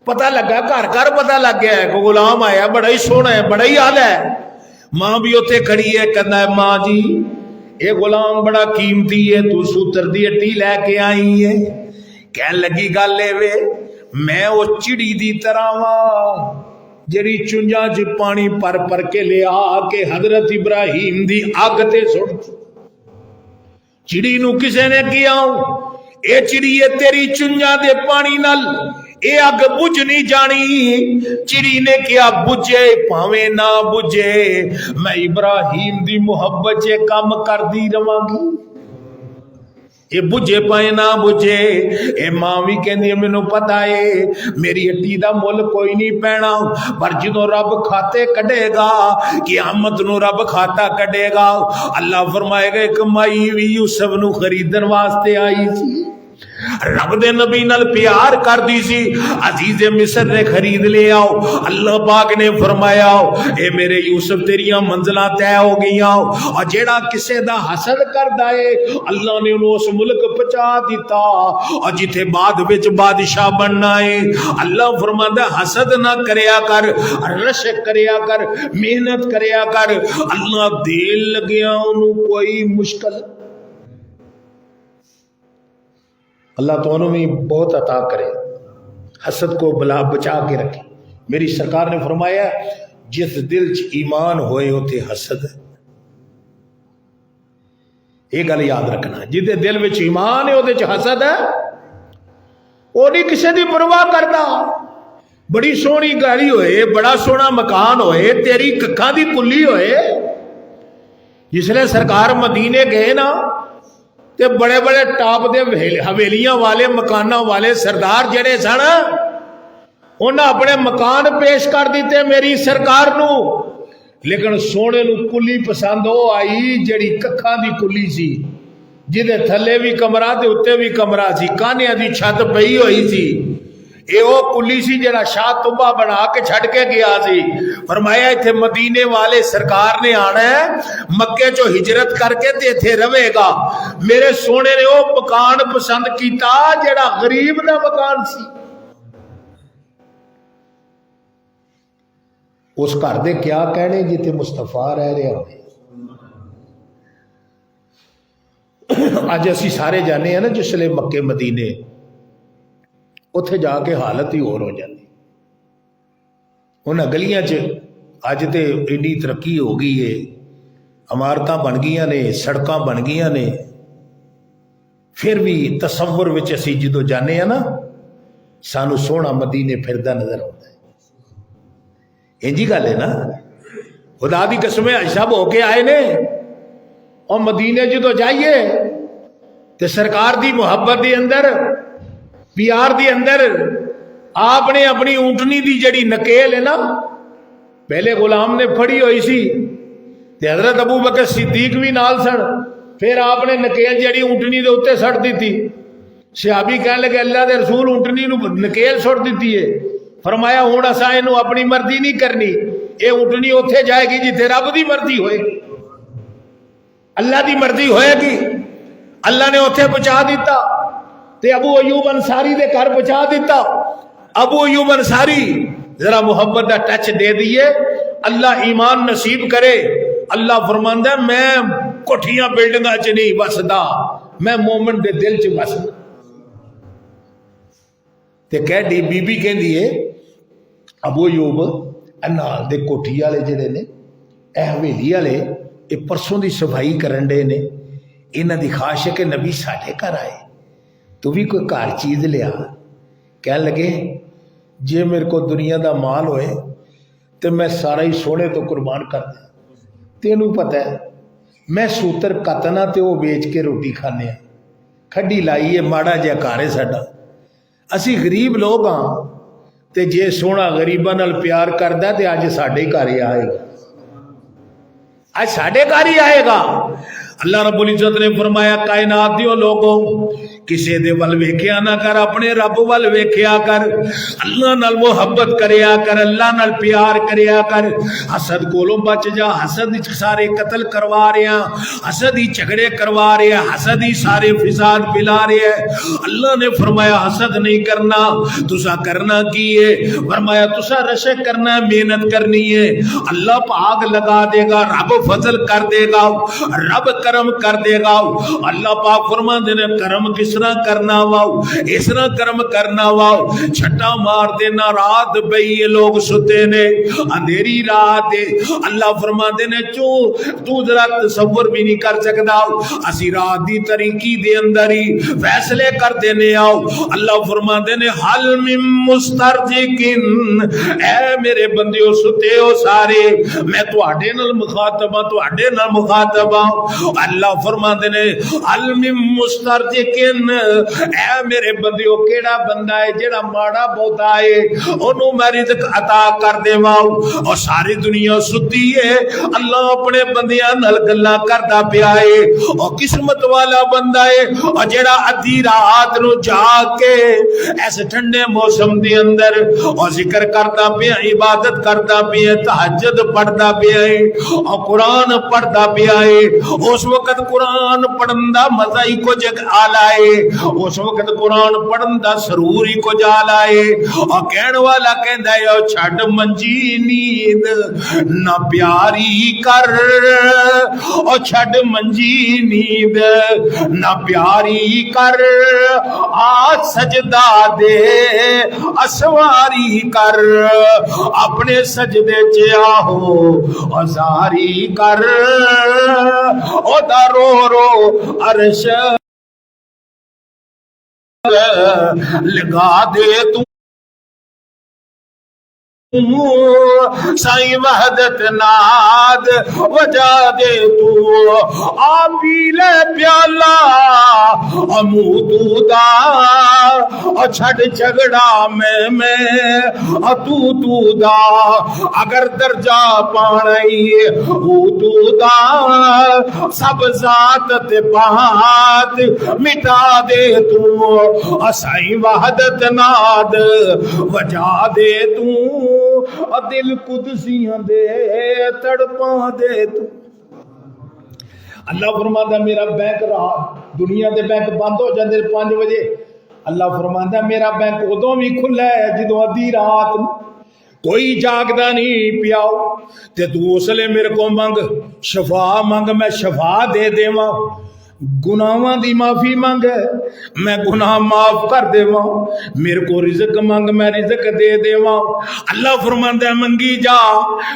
پتہ لگا گھر گھر پتہ لگ گیا ہے کہ غلام آیا بڑا ہی سونا ہے, بڑا ہی آلہ ہے. ماں بھی اوتھے کھڑی ہے, کہنا ہے ماں جی اے غلام بڑا قیمتی ہے, تو سوتر دی ہٹی لے کے آئی ہے. کہن لگی گل اے وے میں او چڑی دی طرح واں جڑی چنجاں چ پانی پر پر کے لے آ کے حضرت ابراہیم دی اگ تے سٹ. چڑی نو کسے نے کیا اے چڑی اے تیری چنجاں دے پانی نال اے اگ بجھ نہیں جانی. چڑی نے کیا بجھے پاویں نہ بجھے میں ابراہیم دی محبت چ کم کردی رواں گی. اے بجھے پائے نہ بجھے. اے ماں بھی کہندی ہے مینوں پتہ ہے میری ہٹی دا مل کوئی نہیں پینا, پر جدوں رب کھاتے کڈے گا قیامت نو رب کھاتا کڈے گا. اللہ فرمائے گا ایک مائی بھی یوسف نو خریدن واسطے آئی سی. رب دے نبی نال پیار کر دی سی. عزیز مصر نے خرید لے آؤ. اللہ پاک نے فرمایا اے میرے یوسف تیریاں منزلاں طے ہو گئیاں, اور جیڑا کسے دا حسد کردا اے اللہ نے انہوں اس ملک پہنچا دیتا, اور جتھے بعد وچ بادشاہ بننا ہے. اللہ فرماندا حسد نہ کریا کر, رشک کریا کر, محنت کریا کر. اللہ دین لگیا انہوں کوئی مشکل. اللہ تو انہوں میں بہت عطا کرے, حسد کو بلا بچا کے رکھے. میری سرکار نے فرمایا جس دل چ ایمان ہوئے ہوتے حسد. یہ گل یاد رکھنا, جہدے دل وچ ایمان ہے وہ حسد ہے. وہ نہیں کسی دی پرواہ کرتا. بڑی سونی گاڑی ہوئے, بڑا سونا مکان ہوئے, تیری ککھاں دی کلی ہوئے. جس نے سرکار مدینے گئے نا تے بڑے بڑے ٹاپ دے حویلیاں والے مکانہ والے سردار جڑے سن انہاں اپنے مکان پیش کر دیتے میری سرکار نو, لیکن سونے نو کلی پسند ہو آئی جڑی ککھاں دی کلی سی, جدے تھلے بھی کمرہ تے اتے بھی کمرہ سی, کانیاں دی چھت پئی ہوئی سی. اے او کلی سی جڑا شاہ طبہ بنا کے چھڑ کے گیا سی. فرمایا ایتھے مدینے والے سرکار نے آنا ہے, مکے چو ہجرت کر کے تے ایتھے رہے گا. میرے سونے نے او مکان پسند کیتا جڑا غریب دا مکان سی. اس گھر دے کیا کہنے جتے مصطفیٰ رہ رہے ہوئے. اج اسی سارے جانے ہیں نا جس لئے مکے مدینے, اتھے جا کے حالت ہی اور ہو جاتی. انہاں گلیاں چ اج تے ایڈی ترقی ہو گئی ہے, عمارتاں بن گئیاں نے, سڑکاں بن گئیاں نے, پھر بھی تصور وچ اسی جدو جانے ہیں نا سانو سونا مدینے پھردا نظر آتا ہے. انجی گل ہے نا, خدا دی قسم ہے صاحب ہو کے آئے نے, اور مدینے جدو جائیے تے سرکار دی محبت دی اندر پیار دی اندر آپ نے اپنی اونٹنی دی جڑی نکیل ہے نا, پہلے غلام نے پھڑی ہوئی سی تے حضرت ابو بکر صدیق بھی نال سن, پھر آپ نے نکیل جڑی اونٹنی دے اوتے سٹ دیتی. صحابی کہنے لگے اللہ دے رسول اونٹنی نو نکیل سٹ دیتی ہے. فرمایا ہن اساں اینو اپنی مرضی نہیں کرنی, اے اونٹنی اوتھے جائے گی جتھے رب دی مرضی ہوئے, اللہ دی مرضی ہوئے گی. اللہ نے اوتھے پہنچا دیتا تے ابو ایوب انصاری دے گھر پہنچا دیتا. ابو ایوب انصاری ذرا محبت دا ٹچ دے دیئے, اللہ ایمان نصیب کرے. اللہ فرماندا ہے میں کوٹھیاں بلڈنگاں چ نہیں بسدا, میں مومن دے دل چ بسدا. تے کہہ دی بی بی کہندی ہے ابو ایوب انال دے کوٹھی والے جڑے نے اے حویلی والے اے پرسوں دی صفائی کرن دے نے, انہاں دی خواہش ہے کہ نبی ساڈے گھر آئے, تو بھی کوئی کار چیز لیا. کہنے لگے جے میرے کو دنیا دا مال ہوئے تو میں سارا ہی سونے تو قربان کر دیں. تینوں پتہ ہے میں سوتر کتنا تے وہ بیچ کے روٹی کھانے ہیں, کھڈی لائیے ماڑا جہا گھر ہے ساڈا, اسی غریب لوگ ہاں تے جے سونا غریباں نال پیار کردا تے اج ساڈے گھر ہی آئے گا, اج ساڈے گھر ہی آئے گا. اللہ رب العزت نے فرمایا کائنات دیو لوگوں کسے دے ول ویکھیا نہ کر, اپنے رب ول ویکھیا کر. اللہ نال محبت کریا کر, اللہ نال پیار کریا کر. حسد کولوں بچ جا. حسد سارے قتل کروا رہے ہیں, حسد ہی جھگڑے کروا رہے ہیں, حسد ہی سارے فساد پھیلا رہے ہیں. اللہ نے فرمایا حسد نہیں کرنا. تسا کرنا کی ہے؟ فرمایا تسا رشک کرنا ہے, محنت کرنی ہے. اللہ پاک لگا دے گا, رب فضل کر دے گا, رب کرم کر دے گا. اللہ پاک فرماندے نے کرم کس طرح کرنا واؤ, اس طرح کرم کرنا واؤ. چھٹا مار دینا رات بئی لوگ ستے نے, اندھیری رات ہے. اللہ فرماندے نے تو ذرا تصور بھی نہیں کر سکتا, اسی رات دی طریقی دے اندر ہی فیصلے کر دینے آؤ. اللہ فرماندے نے حل من مسترجکن, اے میرے بندیو ستے ہو سارے, میں تواڈے نال مخاطب ہاں, تواڈے نال مخاطب ہاں. اللہ فرماندے نے حل من مسترجکن, اے میرے بندیو کیڑا بندہ ہے جڑا ماڑا بہتا ہے انہوں میں رزق عطا کر دیواں اور ساری دنیا ستی ہے اللہ اپنے بندیاں نال گلاں کردا پیا ہے اور قسمت والا بندہ ہے اور جڑا ادھی رات نو جاگ کے ایسے ٹھنڈے موسم دے اندر اور ذکر کردا پیا عبادت کردا پیا تہجد پڑھدا پیا ہے اور قرآن پڑھدا پیا ہے اس وقت قرآن پڑھن دا مزہ ہی کچھ آلہ ہے اس وقت قرآن پڑھن دا سرور ہی کچھ آلہ ہے اور کہن والا کہندا ہے او چھڈ منجی نیند نہ پیاری کر او چھڈ منجی نیند نہ پیاری کر آ سجدہ دے اسواری کر اپنے سجدے چ آہو ازاری کر او دا رو رو عرش لگا دے تو سائیں وحدت ناد وجا دے تو آ پی لے پیالہ امو تو دا اور چھڑ جھگڑا میں تو دا اگر درجہ پانی تو دا سب ذات تے بات مٹا دے تو سائیں وحدت ناد وجا دے تو دل قدسیاں دے تڑپاں دے تو اللہ فرماندا میرا بینک رات دنیا دے بینک بند ہو جاندے 5 بجے اللہ فرماندا میرا بینک ادوں بھی کھلا ہے جدوں ادھی رات کوئی جاگدا نہیں پیاؤ تے تو اس لے میرے کو منگ شفا منگ میں شفا دے دیواں گناہاں دی معافی مانگ میں گناہ معاف کر دیواں میرے کو رزق مانگ میں رزق دے دیواں اللہ فرماندا ہے منگی جا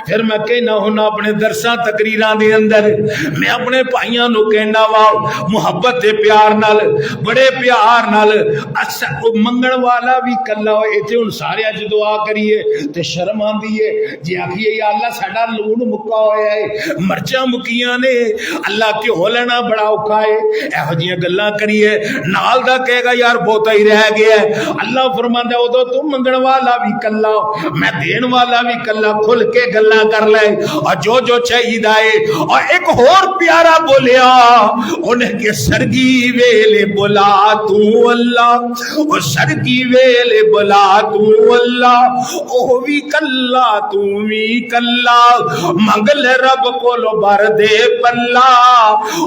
پھر میں کہنا ہونا اپنے درساں تقریراں دے اندر میں اپنے بھائیاں نو کہنا وا محبت تے پیار نال بڑے پیار نال منگن والا بھی کلا ہوئے ایتھے ہن سارے اج دعا کریے تے شرم آندی ہے جی آکھیے یا اللہ ساڈا لون مکا ہویا ہے مرچاں مکیاں نے اللہ کیوں لینا بڑا اوکھا ہے ایہو جیاں گلاں کریے نال دا کہے گا یار بہتا ہی رہ گیا ہے اللہ فرماندا ہے اودوں تو منگن والا بھی کلا میں دین والا بھی کلا کھل کے گلاں کر لے اور جو چاہیدا ہے اور ایک اور پیارا بولیا انہیں کہ سرگی ویلے بلا تو اللہ اور سرگی ویلے بلا تو اللہ او بھی کلا تو بھی کلا منگل رب کولو بھر دے پلا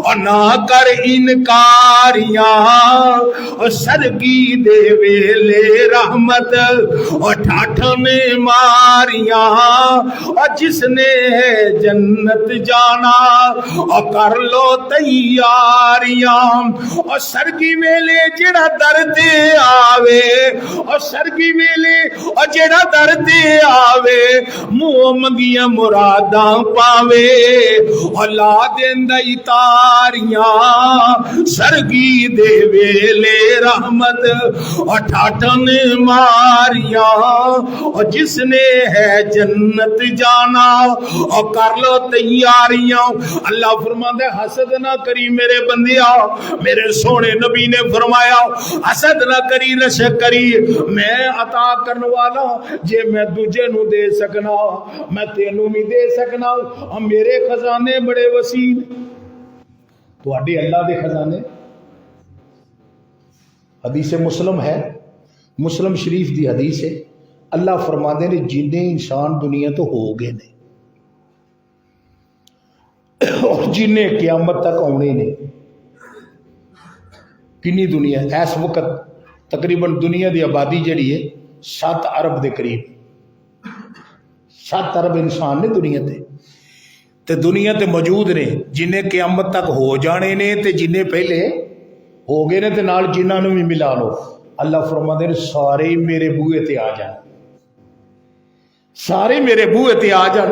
اور نہ کر انکاریاں سرگی دے ویلے رحمت اور ٹھاٹھن ماریاں اور جس نے ہے جنت جانا اور کر لو تیاریاں اور سرگی ویلے جڑا درد آوے اور سرگی ویلے اور جڑا درد آوے منہ منگیاں مراداں پاوے اور لا دیندا تاریاں سرگی دے ویلے رحمت اور ٹھاٹن ماریاں اور جس نے ہے جنت جانا اور کر لو تیاریاں اللہ فرماتا ہے حسد نہ کری میرے بندیا میرے سونے نبی نے فرمایا حسد نہ کری رشک کری میں عطا کرنے والا جے میں دوجے نو دے سکنا میں تینوں بھی دے سکنا اور میرے خزانے بڑے وسیع تو اڈی اللہ دے خزانے حدیث مسلم ہے مسلم شریف دی حدیث ہے اللہ فرماندے نے جنے انسان دنیا تو ہو گئے نے اور جنے قیامت تک آنے نے کنی دنیا اس وقت تقریباً دنیا دی آبادی جڑی ہے 7 ارب دے قریب 7 ارب انسان نے دنیا تے دنیا تے موجود نے جنہیں قیامت تک ہو جانے نے تے جنہیں پہلے ہو گئے نے تے نال جنہاں نوں بھی ملا لو اللہ فرماندے نے سارے میرے بوئے تے آ جان سارے میرے بوئے تے آ جان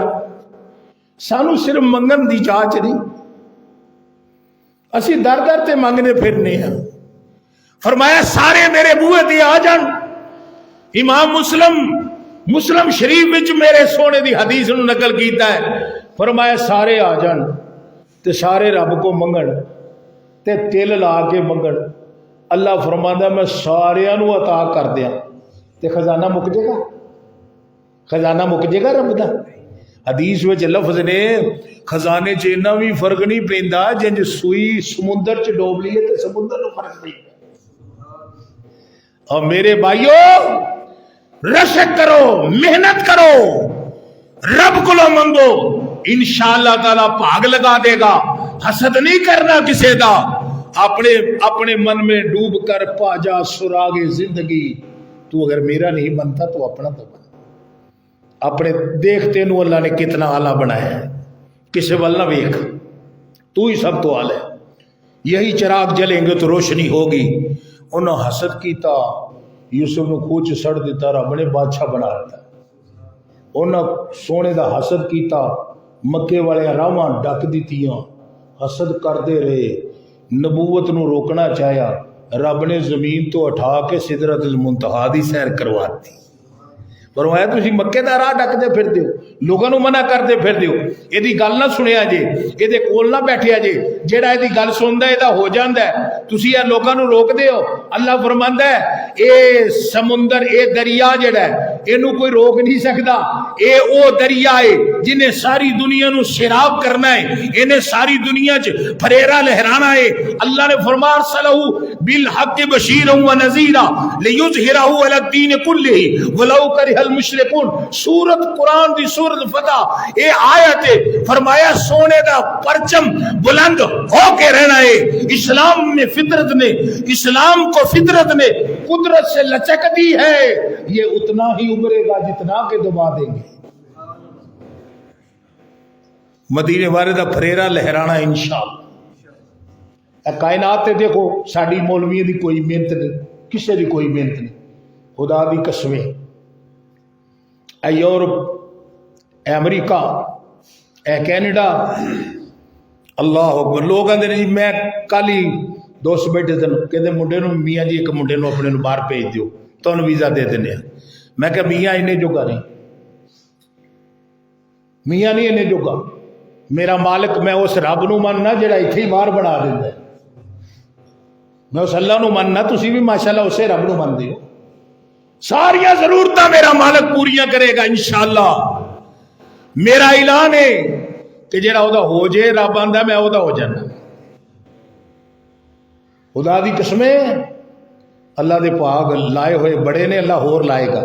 سانو صرف منگن دی چاچ نہیں اسی در در تے منگنے پھرنے ہیں فرمایا سارے میرے بوئے تے آ جان امام مسلم شریف وچ میرے سونے دی حدیث نو نقل کیتا ہے فرمایا سارے آ جان تے سارے رب کو منگن تے تل لا کے منگن اللہ فرماندا میں سارے نو عطا کر دیا تے خزانہ مک جائے گا؟ خزانہ مک جائے گا رب دا؟ حدیث وچ لفظ نے خزانے چ اتنا بھی فرق نہیں پیندا جنج سوئی سمندر چ ڈوب لیے تے سمندر نو فرق پیندا۔ اور میرے بھائیو رشک کرو، محنت کرو، رب کو منگو، انشاءاللہ تعالی بھاگ لگا دے گا۔ حسد نہیں کرنا کسی دا، اپنے من میں ڈوب کر پا جا سراغ زندگی۔ تو اگر میرا نہیں بنتا تو اپنا تو بن۔ اپنے دیکھتے نو اللہ نے کتنا اعلیٰ بنایا ہے، کسی ول نہ ویکھ، تو ہی سب تو اعلیٰ ہے۔ یہی چراغ جلیں گے تو روشنی ہوگی۔ انہوں حسد کیتا، یوسف نو خوہ چ سڑ دیتا، رب نے بادشاہ بنا دیتا۔ انہوں سونے دا حسد کیتا، مکے والے راواں ڈک دیتیاں، حسد کردے رہے، نبوت نو روکنا چاہیا، رب نے زمین تو اٹھا کے سدرۃ المنتہا دی سیر کروا دی۔ فرمایا تسی مکے دا راہ ڈکدے پھر دیو، لوگاں نو منع کردے پھر دیو، یہ دی گل نہ سنیا جے، یہ دے کول نہ بیٹھیا جے، جیڑا یہ دی گل سندا ہے دا ہو جاندا ہے، تسی یہ لوگاں نو روک دیو۔ اللہ فرماندا ہے اے سمندر، اے دریا جڑا ہے اینو کوئی روک نہیں سکدا، اے او دریا ہے جنہیں ساری دنیا نو سیراب کرنا ہے، انہیں ساری دنیا چ پھریرا لہرانا ہے۔ اللہ نے فرمایا ارسلہ بالحق بشیرا ونذیرا لیظہرہ علی الدین کلہ ولو کرہ المشرکون۔ سورت قرآن دی سورت فتح اے آیت ہے، فرمایا سونے دا پرچم بلند ہو کے رہنا ہے۔ اسلام میں فطرت نے، اسلام کو فطرت نے قدرت سے لچک دی ہے، یہ اتنا ہی ابھرے گا جتنا کہ دبا دیں گے۔ مدینے والے دا پھریرا لہرانا انشاءاللہ۔ اے کائنات تے دیکھو، ساڈی مولویوں دی کوئی محنت نہیں، کسے دی کوئی محنت نہیں، خدا دی قسمیں۔ اے یورپ، اے امریکہ، اے کینیڈا، اللہ اکبر۔ لوگ آندے نہیں، میں کل ہی دوست بیٹھے تھے کہ منڈے نو میاں جی ایک منڈے نو اپنے نو باہر بھیج دیو تو انہوں ویزا دے دینے۔ میں کہ میاں انہیں جوگا نہیں، میاں نہیں انہیں جوگا، میرا مالک میں اس رب نو مننا جڑا ایتھے ہی باہر بنا دیندا ہے، میں اس اللہ نو مننا، تسی بھی ماشاءاللہ اسے رب نو من دیو، ساریاں ضرورتاں میرا مالک پوریاں کرے گا انشاءاللہ۔ میرا اعلان ہے کہ جڑا او دا ہو جائے، رب آندا میں او دا ہو جانا۔ خدا دی قسمیں اللہ دے پاک لائے ہوئے بڑے نے، اللہ ہور لائے گا،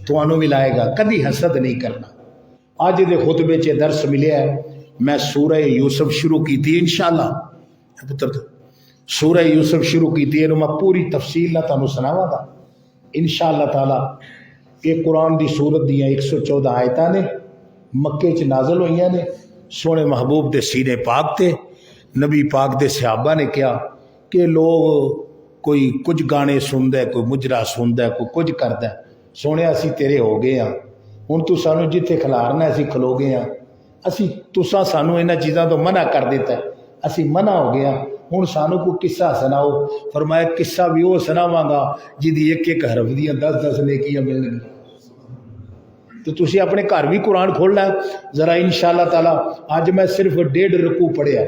تانوں بھی لائے گا، کدی حسد نہیں کرنا۔ آج دے خطبے چ درس ملیا ہے، میں سورہ یوسف شروع کی تھی انشاءاللہ، پتر سورہ یوسف شروع کی تھی، میں پوری تفصیل نہ تانوں سناواں گا انشاءاللہ تعالی۔ یہ قرآن دی سورت دیاں 114 آیتاں نے، مکے چ نازل ہوئیاں نے، سونے محبوب دے سینے پاک تے نبی پاک دے صحابہ نے کیا کہ لوگ کوئی کچھ گانے سندا ہے، کوئی مجرا سندا ہے، کوئی کچھ کردا ہے، سونے اسی تیرے ہو گئے ہاں، ہن تو سانو جتھے کھلارنا اسی کھلو گئے ہاں، اسی تساں سانو انہاں چیزاں تو منع کر دیتا ہے، اسی منع ہو گیا، ہن سانو کو قصہ سناؤ۔ فرمایا قصہ بھی وہ سناواں گا جدی ایک ایک حرف دیاں 10-10 نیکیاں ملن گی۔ تو تسی اپنے گھر بھی قرآن کھولنا ہے ذرا انشاءاللہ تعالی۔ اج میں صرف 1.5 رکوع پڑھیا،